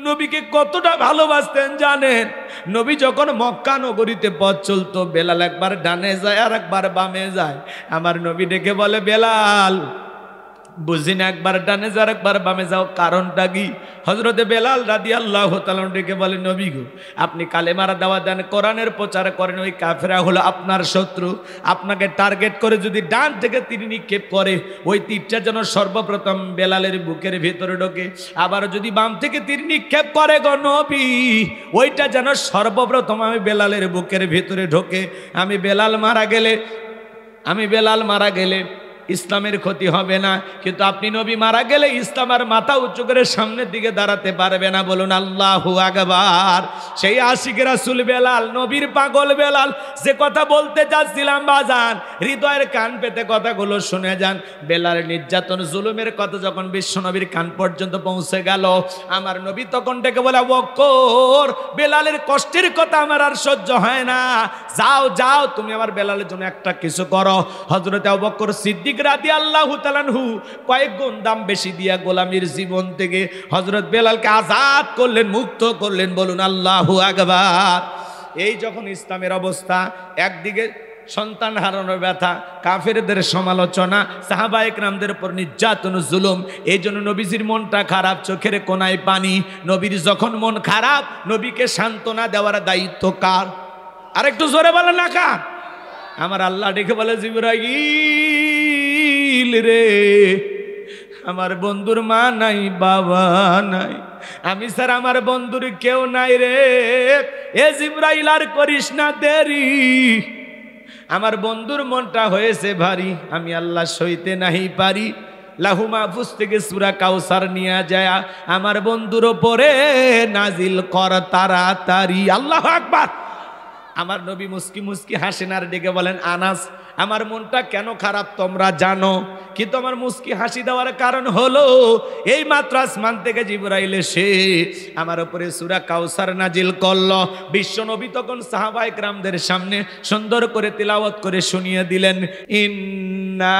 নবীকে কতটা ভালোবাসতেন জানেন? নবী যখন মক্কা নগরীতে পথ চলতো, বেলাল একবার ডানে যায় আর একবার বামে যায়। আমার নবী ডেকে বলে, বেলাল বুঝি না, একবার ডানে যাও একবার বামে যাও, কারণটা কি? হযরতে বেলাল রাদিয়াল্লাহু তাআলা ডেকে বলে, নবী গো, আপনি কালেমার দাওয়াত দেন, কোরআনের প্রচার করেন, ওই কাফেররা হলো আপনার শত্রু। আপনাকে টার্গেট করে যদি ডান থেকে তীর নিক্ষেপ করে, ওই তীরটা যেন সর্বপ্রথম বেলালের বুকের ভেতরে ঢোকে। আবার যদি বাম থেকে তীর নিক্ষেপ করে গো নবী, ওইটা যেন সর্বপ্রথম আমি বেলালের বুকের ভেতরে ঢোকে। আমি বেলাল মারা গেলে ইসলামের ক্ষতি হবে না, কিন্তু আপনি নবী মারা গেলে ইসলাম আর মাথা উঁচু করে সামনের দিকে দাঁড়াতে পারবে না। বলুন আল্লাহু আকবার। সেই আশিক রাসূল বেলাল, নবীর পাগল বেলাল, যে কথা বলতে চাচ্ছিলাম বাজান, হৃদয়ের কান পেতে কথাগুলো শুনে যান। বেলালের নির্যাতন জুলুমের কথা যখন বিশ্ব নবীর কান পর্যন্ত পৌঁছে গেল, আমার নবী তখন ডেকে বলে, বকর, বেলালের কষ্টের কথা আমার আর সহ্য হয় না, যাও যাও তুমি আমার বেলালের জন্য একটা কিছু করো। হযরত আবু বকর সিদ্দিক রাদিয়াল্লাহু তাআলা আনহু কয়েক গুণ দাম বেশি দিয়া গোলামীর জীবন থেকে হযরত বেলালকে আজাদ করলেন, মুক্ত করলেন। বলুন আল্লাহু আকবার। এই যখন ইসলামের অবস্থা, একদিকে সন্তান হারানোর ব্যথা, কাফেরদের সমালোচনা, সাহাবায়ে কেরামদের উপর নির্যাতন জুলুম, এই জন্য নবীজির মনটা খারাপ, চোখের কোনায় পানি। নবীর যখন মন খারাপ, নবীকে সান্ত্বনা দেওয়ার দায়িত্ব কার? আর একটু জোরে বলেন না কার? আমার আল্লাহ ডেকে বলে, জিবরাইল রে, আমার বন্ধুর মা নাই, বাবা নাই, আমি স্যার আমার বন্ধুর কেউ নাই রে। এ জিবরাইল আর করিস না দেরি, আমার বন্ধুর মনটা হয়েছে ভারী, আমি আল্লাহ সইতে নাহি পারি। লাহু মাহফুজ থেকে সূরা কাউসার নিয়ে যায় আমার বন্ধুর উপরে নাজিল কর তাড়াতাড়ি। আল্লাহু আকবার। আমার নবী মুস্কি মুস্কি হাসেন আর ডেকে বলেন, আনাস আমার মনটা কেন খারাপ তোমরা জানো, কিন্তু আমার মুস্কি হাসি দেওয়ার কারণ হলো এই মাত্র আসমান থেকে জিবরাইল এসে আমার উপরে সূরা কাউসার নাজিল করলো। বিশ্ব নবী তখন সাহাবায়ে কেরামদের সামনে সুন্দর করে তিলাওয়াত করে শুনিয়ে দিলেন, ইন্না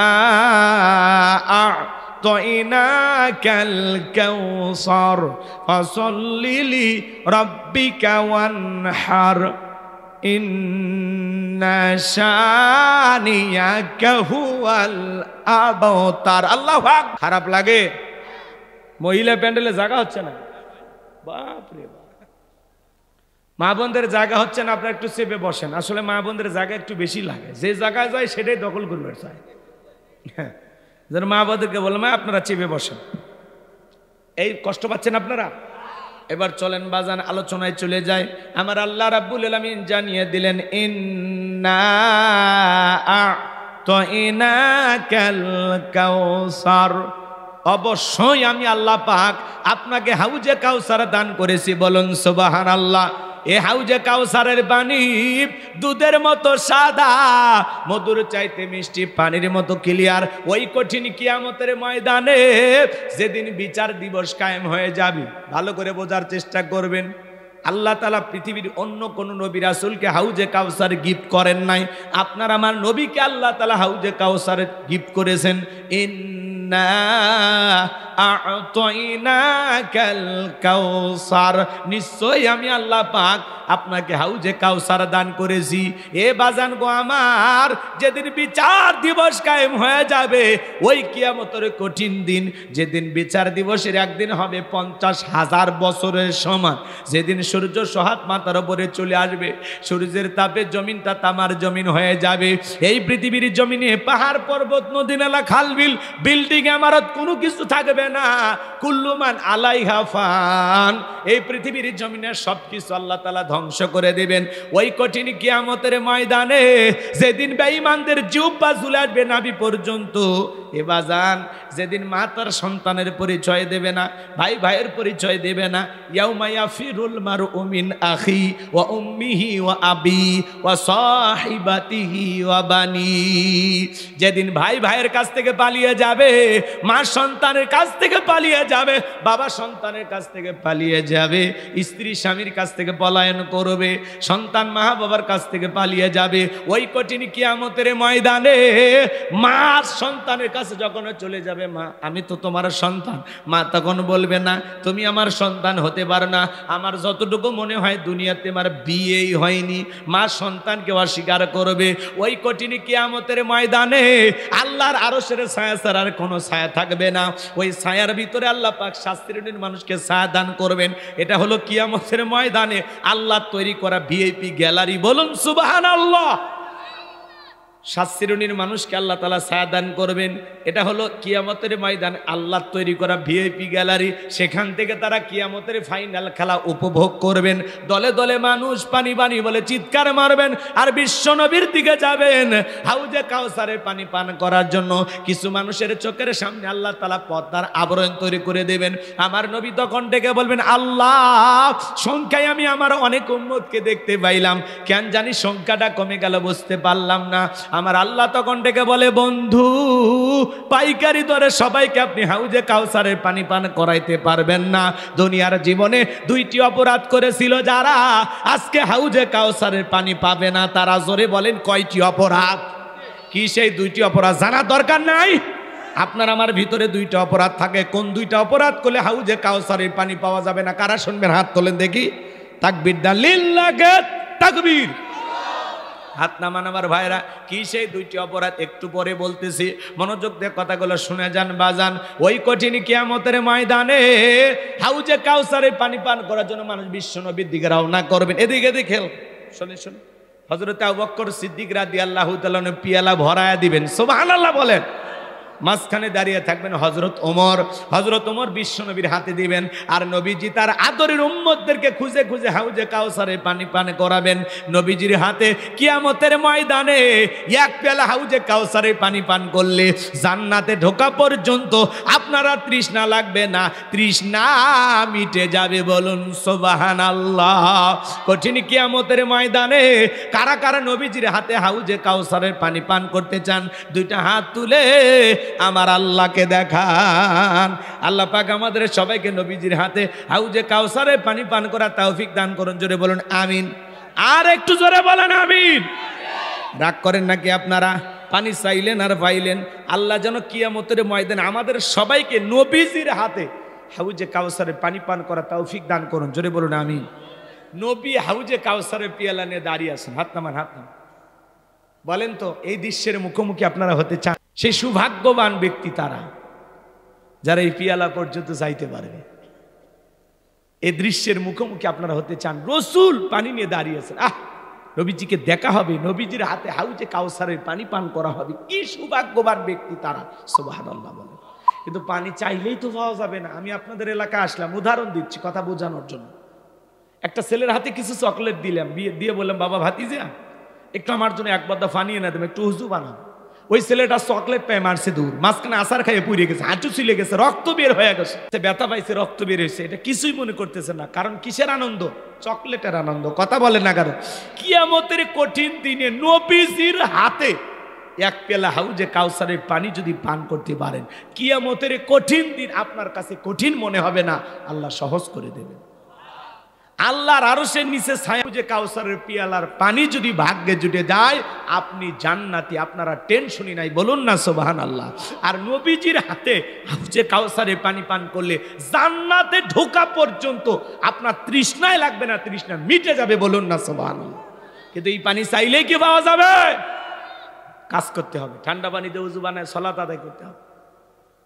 আ'তাইনাকাল কাউসার ফাসাল্লি লিরাব্বিকা ওয়ানহার ইন্না শানিয়াকা হুয়াল আবতার। আল্লাহু আকবার। খারাপ লাগে? মহিলা প্যান্ডেলে জায়গা হচ্ছে না, বাপ রে বাপ। মা বোনদের জায়গা হচ্ছে না, আপনারা একটু চেপে বসেন। আসলে মা বোনদের জায়গা একটু বেশি লাগে, যে জায়গায় যায় সেটাই দখল করবে চায়। হ্যাঁ, যেন মা বোনদেরকে বলে, মা আপনারা চেপে বসেন। এই কষ্ট পাচ্ছেন আপনারা? এবার চলেন বাজান আলোচনায় চলে যায়। আমার আল্লাহ রাব্বুল আলামিন জানিয়ে দিলেন, ইন্না আ'তাইনাকাল কাউসার, অবশ্যই আমি আল্লাহ পাক আপনাকে হাউজে কাউসার দান করেছি। বলুন সুবহানাল্লাহ। এ হাউজে কাউসারের পানি দুধের মতো সাদা, মধুর চাইতে মিষ্টি, পানির মতো ক্লিয়ার। ওই কঠিন কিয়ামতের ময়দানে যেদিন বিচার দিবস কায়েম হয়ে যাবে, ভালো করে বোঝার চেষ্টা করবেন। আল্লাহ তাআলা পৃথিবীর অন্য কোন নবী রাসূলকে হাউজে কাউসার গিফট করেন নাই, আপনার আমার নবীকে আল্লাহ তাআলা হাউজে কাউসার গিফট করেছেন। ইন্না আ'তাইনাকাল কাউসার, নিশ্চয়ই আমি আল্লাহ পাক আপনাকে হাউজে কাউসার দান করেছি। এ বাজান গো আমার, যেদিন বিচার দিবস কায়েম হয়ে যাবে, ওই কিয়ামতের কঠিন দিন, যেদিন বিচার দিবসের একদিন হবে 50,000 বছরের সমান, যেদিন সূর্য সহাত মাথার উপরে চলে আসবে, সূর্যের তাপে জমিনটা তামার জমিন হয়ে যাবে। এই পৃথিবীর জমিনে পাহাড় পর্বত নদী নালা খাল বিল বিল্ডিং ইমারত কোনো কিছু থাকবে না। কুল্লুমান আলাইহা ফান, এই পৃথিবীর জমিনে সবকিছু আল্লাহ তাআলা ধ্বংস করে দিবেন। ওই কঠিন কিয়ামতের ময়দানে যেদিন বেঈমানদের জিহ্বা ঝুলে আসবে নাভি পর্যন্ত, এ বাজান যেদিন মা তার সন্তানের পরিচয় দেবে না, ভাই ভাইয়ের পরিচয় দেবে না। ইয়াউমা ইয়াফিরুল মারউ মিন আখি ওয়া উম্মিহি ওয়া আবি ওয়া সাহিবাতিহি ওয়া বানি, যেদিন ভাই ভাইয়ের কাছ থেকে পালিয়ে যাবে, মা সন্তানের কাছ থেকে পালিয়ে যাবে, বাবা সন্তানের কাছ থেকে পালিয়ে যাবে, স্ত্রী স্বামীর কাছ থেকে পলায়ন করবে, সন্তান মা বাবার কাছ থেকে পালিয়ে যাবে। ওই কঠিন কিয়ামতের ময়দানে মা সন্তানের কাছে যখন চলে যাবে, মা আমি তো তোমার সন্তান, মা তখন বলবে না তুমি আমার সন্তান হতে পারো না, আমার যতটুকু মনে হয় দুনিয়াতে আমার বিয়েই হয়নি। মা সন্তানকে অস্বীকার করবে। ওই কঠিন কিয়ামতের ময়দানে আল্লাহর আরশের ছায়া ছাড়া আর কোনো ছায়া থাকবে না। ওই ছায়ার ভিতরে আল্লাহ পাক 7 শ্রেণীর মানুষকে ছায়া দান করবেন। এটা হলো কিয়ামতের ময়দানে আল্লাহ তৈরি করা ভিআইপি গ্যালারি। বলুন সুবহানাল্লাহ। 7 শ্রেণীর মানুষকে আল্লাহ তাআলা ছায়া দান করবেন। এটা হলো কিয়ামতের ময়দান আল্লাহ তৈরি করা ভিআইপি গ্যালারি। সেখান থেকে তারা কিয়ামতের ফাইনাল খেলা উপভোগ করবেন। দলে দলে মানুষ পানি পানি বলে চিৎকার মারবেন আর বিশ্ব নবীর দিকে যাবেন হাউজে কাউসারে পানি পান করার জন্য। কিছু মানুষের চোখের সামনে আল্লাহ তাআলা পর্দার আবরণ তৈরি করে দেবেন। আমার নবী তখন ডেকে বলবেন, আল্লাহ সংখ্যায় আমি আমার অনেক উম্মতকে দেখতে পাইলাম, কেন জানি সংখ্যাটা কমে গেল, বুঝতে পারলাম না। আমার আল্লাহ তখন ডেকে বলে, বন্ধু পাইকারি দরে সবাইকে আপনি হাউজে কাউসারের পানি পান করাইতে পারবেন না। দুনিয়ার জীবনে 2টি অপরাধ করেছিল যারা, আজকে হাউজে কাউসারের পানি পাবে না। তারা জোরে বলেন কয়টি অপরাধ? কি সেই 2টি অপরাধ জানা দরকার নাই? আপনার আমার ভিতরে 2টা অপরাধ থাকে। কোন 2টা অপরাধ করলে হাউজে কাউসারের পানি পাওয়া যাবে না? কারা শুনবেন হাত তোলেন দেখি। তাকবীর দান, লিল্লাহি তাকবীর। হাত নামান আমার ভাইরা। কি সেই 2টি অপরাধ একটু পরে বলতেছি, মনোযোগ দিয়ে কথাগুলো শুনে যান বাজান। ওই কঠিন কিয়ামতের ময়দানে হাউজে কাউসারের পানি পান করার জন্য মানুষ বিশ্ব নবীর দিকে রওনা করবেন। এদিকে দেখেন, শুনে শুনে হযরত আবু বকর সিদ্দিক রাদিয়াল্লাহু তাআলা পিয়ালা ভরায়া দিবেন। সুবহানাল্লাহ বলেন। মাঝখানে দাঁড়িয়ে থাকবেন হযরত ওমর। হযরত ওমর বিশ্বনবীর হাতে দিবেন, আর নবীজি তার আদরের উম্মতদেরকে খুঁজে খুঁজে হাউজে কাউসারে পানি পান করাবেন। নবীজির হাতে কিয়ামতের ময়দানে এক পেয়ালা হাউজে কাউসারে পানি পান করলে জান্নাতে ঢোকা পর্যন্ত আপনারা তৃষ্ণা লাগবে না, তৃষ্ণা মিটে যাবে। বলুন সুবহানাল্লাহ। কঠিন কিয়ামতের ময়দানে কারা কারা নবীজির হাতে হাউজে কাউসারের পানি পান করতে চান? দুইটা হাত তুলে আমার আল্লাহকে দেখান। আল্লাহ পাক আমাদের সবাইকে নবীজির হাতে হাউজে কাউসারের পানি পান করার তৌফিক দান করুন। জোরে বলুন আমিন। আর একটু জোরে বলেন আমিন। রাগ করেন নাকি আপনারা? পানি চাইলেন আর পাইলেন। আল্লাহ যেন কিয়ামতের ময়দানে আমাদের সবাইকে নবীজির হাতে হাউজে কাউসারের পানি পান করার তৌফিক দান করুন। জোরে বলুন আমিন। নবী হাউজে কাউসারের পিয়ালা নিয়ে দাঁড়িয়ে আছেন। হাত নামান, হাত নামান। বলেন তো এই দৃশ্যের মুখোমুখি আপনারা হতে চান? সেই সৌভাগ্যবান ব্যক্তি তারা যারা এই পিয়ালা পর্যন্ত যাইতে পারবে। এই দৃশ্যের মুখোমুখি আপনারা হতে চান? রসুল পানি নিয়ে দাঁড়িয়ে আছেন, নবীজিকে দেখা হবে, নবীজির হাতে হাউজে কাউসারের পানি পান করা হবে। কি সৌভাগ্যবান ব্যক্তি তারা, সুবহানাল্লাহ বলেন। কিন্তু পানি চাইলেই তো পাওয়া যাবে না। আমি আপনাদের এলাকায় আসলাম, উদাহরণ দিচ্ছি কথা বোঝানোর জন্য। একটা ছেলের হাতে কিছু চকলেট দিলাম, দিয়ে বললাম বাবা ভাতিজা একটু আমার জন্য এক বদ্দা পানি এনে দেবে, একটু হুজু বানাবো। ওই ছেলেটা চকলেট পেয়ে মারছে দূর, মাঝখানে আসার খাইয়ে পুড়ে গেছে, হাঁটু ছিলে গেছে, রক্ত বের হয়ে গেছে, ব্যথা পাইছে, রক্ত বের হয়েছে। এটা কিছুই মনে করতেছে না। কারণ কিসের আনন্দ? চকলেটের আনন্দ। কথা বলে না? কারণ কিয়ামতের কঠিন দিনে নবীজির হাতে এক পেলা হাউজে কাউসারের পানি যদি পান করতে পারেন, কিয়ামতের কঠিন দিন আপনার কাছে কঠিন মনে হবে না, আল্লাহ সহজ করে দেবেন। আল্লাহর আরশের নিচে ছায়া যে কাউসারের পিয়ালার পানি যদি ভাগ্যে জুটে যায়, আপনি জান্নাতি, আপনারা টেনশনই নাই। বলুন না সুবহানাল্লাহ। আর নবীজির হাতে যে কাউসারের পানি পান করলে জান্নাতে ঢোকা পর্যন্ত আপনার তৃষ্ণায় লাগবে না, তৃষ্ণা মিটে যাবে। বলুন না সুবহানাল্লাহ। কিন্তু এই পানি চাইলেই কি পাওয়া যাবে? কাজ করতে হবে। ঠান্ডা পানিতে উযু বানায় সালাত আদায় করতে হবে।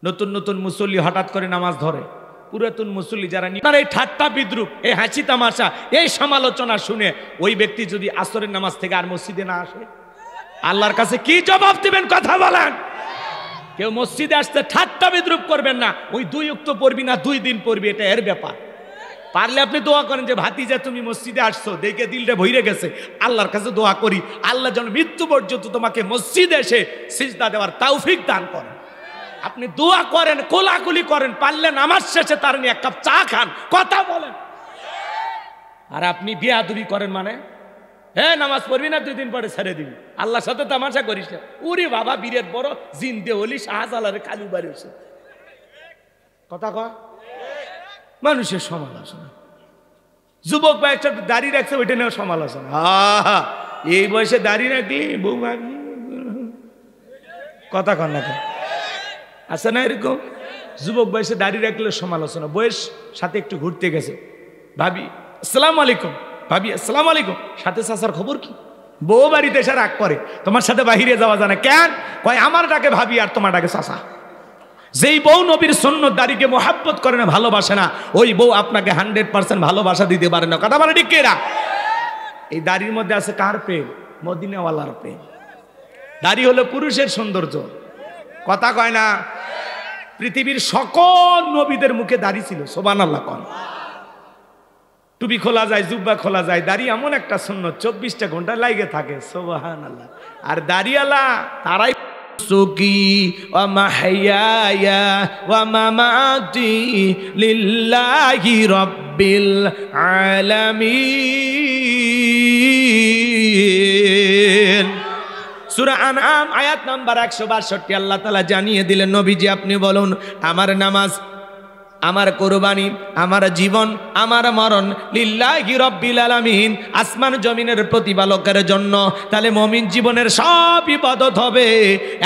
নতুন নতুন মুসল্লি হঠাৎ করে নামাজ ধরে, পুরাতন মুসল্লি যারা এই ঠাট্টা বিদ্রুপ, এই হাসি তামাশা, এই সমালোচনা শুনে ওই ব্যক্তি যদি আসরের নামাজ থেকে আর মসজিদে না আসে, আল্লাহর কাছে কি জবাব দিবেন? কথা বলেন। কেউ মসজিদে আসতে ঠাট্টা বিদ্রুপ করবেন না। ওই 2 ওয়াক্ত পড়বি না 2 দিন পড়বি, এটা এর ব্যাপার। পারলে আপনি দোয়া করেন যে ভাতিজা তুমি মসজিদে আসছো, দেখে দিলটা ভইরে গেছে, আল্লাহর কাছে দোয়া করি আল্লাহ যেন মৃত্যু পর্যন্ত তোমাকে মসজিদে এসে সিজদা দেওয়ার তৌফিক দান করেন। আপনি দোয়া করেন, কোলাকুলি করেন, পারলে নামাজ শেষে তার নিয়ে 1 কাপ চা খান, কথা বলেন। আর আপনি বেয়াদবি করেন মানে, হ্যাঁ নামাজ পড়বি না 2 দিন পরে ছেড়ে দিবি, আল্লাহর সাথে তামাশা করিস না। ওরে বাবা, বিরাট বড় জিন্দে হলি শাহজালারে কালু বাড়ি হচ্ছে। কথা কয় মানুষের সমালোচনা। যুবক বা একটা দাড়ি রাখছে, ওইটা নিয়েও সমালোচনা। এই বয়সে দাড়ি রাখলি বউ ভাগলি, কথা কন না আছে না এরকম? যুবক বয়সে দাড়ি রাখলে সমালোচনা। বয়স সাথে একটু ঘুরতে গেছে, ভাবি আসসালামু আলাইকুম, ভাবি আসসালামু আলাইকুম, সাথে চাচার খবর কি? বউ বাড়িতে এসে রাগ করে, তোমার সাথে বাহিরে যাওয়া যায় না কেন? কয় আমার ডাকে ভাবি আর তোমার ডাকে চাচা। যেই বউ নবীর সুন্নত দাড়িকে মোহাব্বত করে না, ভালোবাসে না, ওই বউ আপনাকে 100% ভালোবাসা দিতে পারে না। কথা বলে ঠিক কিনা? এই দাড়ির মধ্যে আছে কার প্রেম? মদিনাওয়ালার প্রেম। দাড়ি হলো পুরুষের সৌন্দর্য। কথা কয় না? পৃথিবীর সকল নবীদের মুখে দাড়ি ছিল, সুবহানাল্লাহ কোন। টুপি খোলা যায়, জুব্বা খোলা যায়, দাড়ি এমন একটা সুন্নত 24টা ঘন্টা লাগে থাকে, সুবহানাল্লাহ। আর দাড়িওয়ালা তারাই সুকি ওয়া মাহইয়ায়া ওয়া মামাতি লিল্লাহি রাব্বিল আলামিন। সূরা আনআম আয়াত নাম্বার 162 আল্লাহ তাআলা জানিয়ে দিলেন, নবীজি আপনি বলুন আমার নামাজ, আমার কুরবানি, আমার জীবন, আমার মরণ লিল্লাহি রাব্বিল আলামিন, আসমান জমিনের প্রতিপালকের জন্য। তাহলে মুমিন জীবনের সব ইবাদত হবে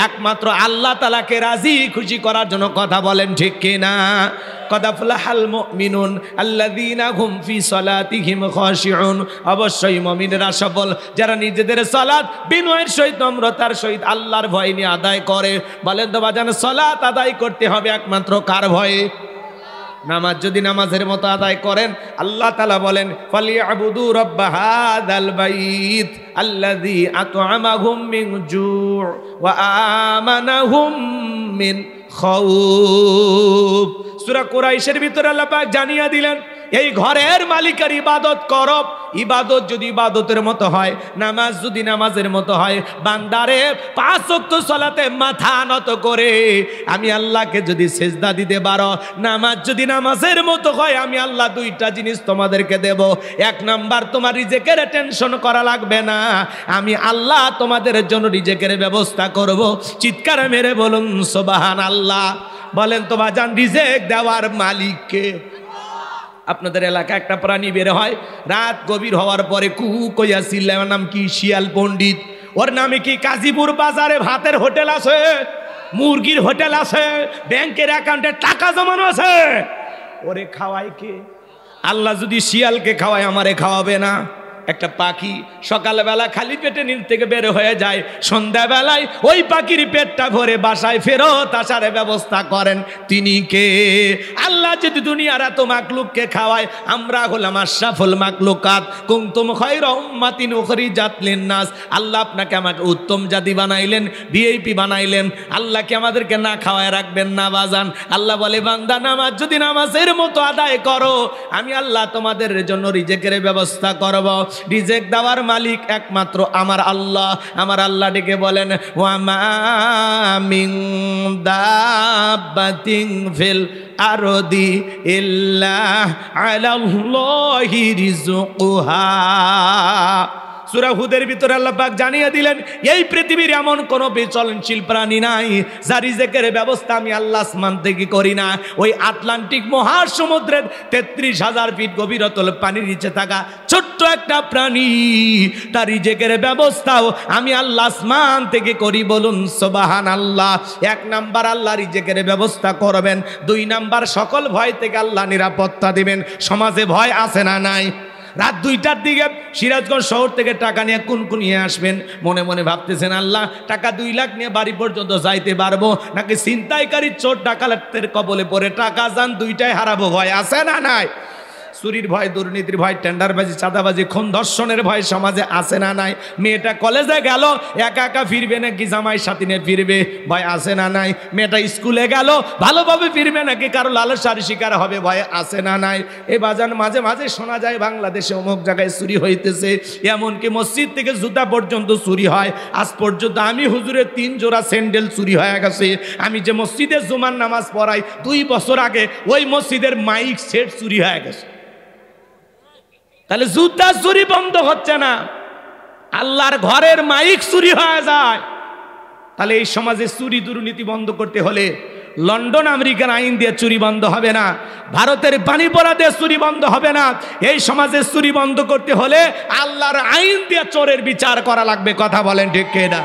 একমাত্র আল্লাহ তাআলাকে রাজি খুশি করার জন্য। কথা বলেন ঠিক কি না? কদ আফলাহাল মুমিনুন আল্লাযীনা হুম ফি সালাতিহিম খাশিউন। অবশ্যই মুমিনেরা সফল যারা নিজেদের সালাত বিনয়ের সহিত, নম্রতার সহিত আল্লাহর ভয় নিয়ে আদায় করে। বলেন তো বাজান, সালাত আদায় করতে হবে একমাত্র কার ভয়ে? নামাজ যদি নামাজের মতো আদায় করেন, আল্লাহ তাআলা বলেন ফালিয়াবুদু রাব্ব হাযাল বাইত আল্লাযী আত'আমাহুম মিন জু' ওয়া আমানাহুম মিন খাউফ। সূরা কুরাইশের ভিতরে আল্লাহ পাক জানিয়ে দিলেন এই ঘরের মালিকের ইবাদত করো। ইবাদত যদি ইবাদতের মতো হয়, নামাজ যদি নামাজের মতো হয়, বান্দারে 5 ওয়াক্ত সালাতে মাথা নত করে আমি আল্লাহকে যদি সিজদা দিতে পারো, নামাজ যদি নামাজের মতো হয়, আমি আল্লাহ 2টা জিনিস তোমাদেরকে দেব। 1 নাম্বার, তোমার রিজিকের টেনশন করা লাগবে না, আমি আল্লাহ তোমাদের জন্য রিজিকের ব্যবস্থা করব। চিৎকার মেরে বলুন সুবহানাল্লাহ। বলেন তো বাজান, রিজিক দেওয়ার মালিক কে? আপনাদের এলাকায় একটা প্রাণী বের হয় রাত গভীর হওয়ার পরে কুহু কইয়া চিল্লায়, ওর নাম কি? শিয়াল পণ্ডিত। ওর নামে কি কাজীপুর বাজারে ভাতের হোটেল আছে, মুরগির হোটেল আছে, ব্যাংকের অ্যাকাউন্টে টাকা জমানো আছে। ওরে খাওয়ায় কে? আল্লাহ যদি শিয়ালকে খাওয়ায়, আমারে খাওয়াবে না? একটা পাখি সকালবেলা খালি পেটে নীল থেকে বের হয়ে যায়, সন্ধ্যাবেলায় ওই পাখির পেটটা ভরে বাসায় ফেরত আসার ব্যবস্থা করেন তিনি কে? আল্লাহ যদি দুনিয়ার এত মাকলুককে খাওয়ায়, আমরা হলাম আশরাফুল মাকলুকাত, কুনতুম খায়রা উম্মাতিন উখরিজাত লিন-নাস। আল্লাহ আপনাকে আমাকে উত্তম জাতি বানাইলেন, ভিআইপি বানাইলেন, আল্লাহ কি আমাদেরকে না খাওয়ায় রাখবেন না বাজান? আল্লাহ বলে, বান্দা নামাজ যদি নামাজের মতো আদায় করো, আমি আল্লাহ তোমাদের জন্য রিজিকের ব্যবস্থা করব। রিজিক দেওয়ার মালিক একমাত্র আমার আল্লাহ। আমার আল্লাহ ডেকে বলেন, ওয়া মা মিন দাব্বাতিন ফিল আরদি ইল্লা আলাল্লাহি রিজকুহা। সূরা হুদের ভিতরে আল্লাহ পাক জানিয়ে দিলেন এই পৃথিবীর এমন কোনো বিচলনশীল প্রাণী নাই যার রিজিকের ব্যবস্থা আমি আল্লাহ আসমান থেকে করি না। ওই আটলান্টিক মহাসমুদ্রের 33,000 ফিট গভীরতল পানির নিচে থাকা ছোট্ট একটা প্রাণী, তার রিজিকের ব্যবস্থাও আমি আল্লাহ আসমান থেকে করি। বলুন সুবহানাল্লাহ। 1 নাম্বার, আল্লাহ রিজিকের ব্যবস্থা করবেন। 2 নাম্বার, সকল ভয় থেকে আল্লাহ নিরাপত্তা দিবেন। সমাজে ভয় আছে না নাই? রাত 2টার দিকে সিরাজগঞ্জ শহর থেকে টাকা নিয়ে কুনকুনিয়ে আসবেন, মনে মনে ভাবতেছেন, আল্লাহ টাকা 2 লাখ নিয়ে বাড়ি পর্যন্ত যাইতে পারবো নাকি ছিনতাইকারী চোর ডাকাতের কবলে পড়ে টাকা যান 2টাই হারাবো? ভয় আছে না নাই? চুরির ভয়, দুর্নীতির ভয়, টেন্ডারবাজি, চাঁদাবাজি, খুন ধর্ষণের ভয় সমাজে আছে না নাই? মেয়েটা কলেজে গেল, একা একা ফিরবে নাকি জামাই সাথী নিয়ে ফিরবে? ভয় আছে না নাই? মেয়েটা স্কুলে গেল, ভালোভাবে ফিরবে নাকি কারো লালসার শিকার হবে? ভয় আছে না নাই? এই বাজান মাঝে মাঝে শোনা যায় বাংলাদেশে অমুক জায়গায় চুরি হইতেছে, এমনকি মসজিদ থেকে জুতা পর্যন্ত চুরি হয়। আজ পর্যন্ত আমি হুজুরের 3 জোড়া স্যান্ডেল চুরি হয়ে গেছে। আমি যে মসজিদে জুমার নামাজ পড়াই 2 বছর আগে ওই মসজিদের মাইক সেট চুরি হয়ে গেছে। তাহলে জুতা চুরি বন্ধ হচ্ছে না, আল্লাহর ঘরের মাইক চুরি হয়ে যায়। তাহলে এই সমাজে চুরি দুর্নীতি বন্ধ করতে হলে লন্ডন আমেরিকার আইন দিয়ে চুরি বন্ধ হবে না, ভারতের বাণীপড়া দিয়ে চুরি বন্ধ হবে না। এই সমাজে চুরি বন্ধ করতে হলে আল্লাহর আইন দিয়ে চোরের বিচার করা লাগবে। কথা বলেন ঠিক কিনা?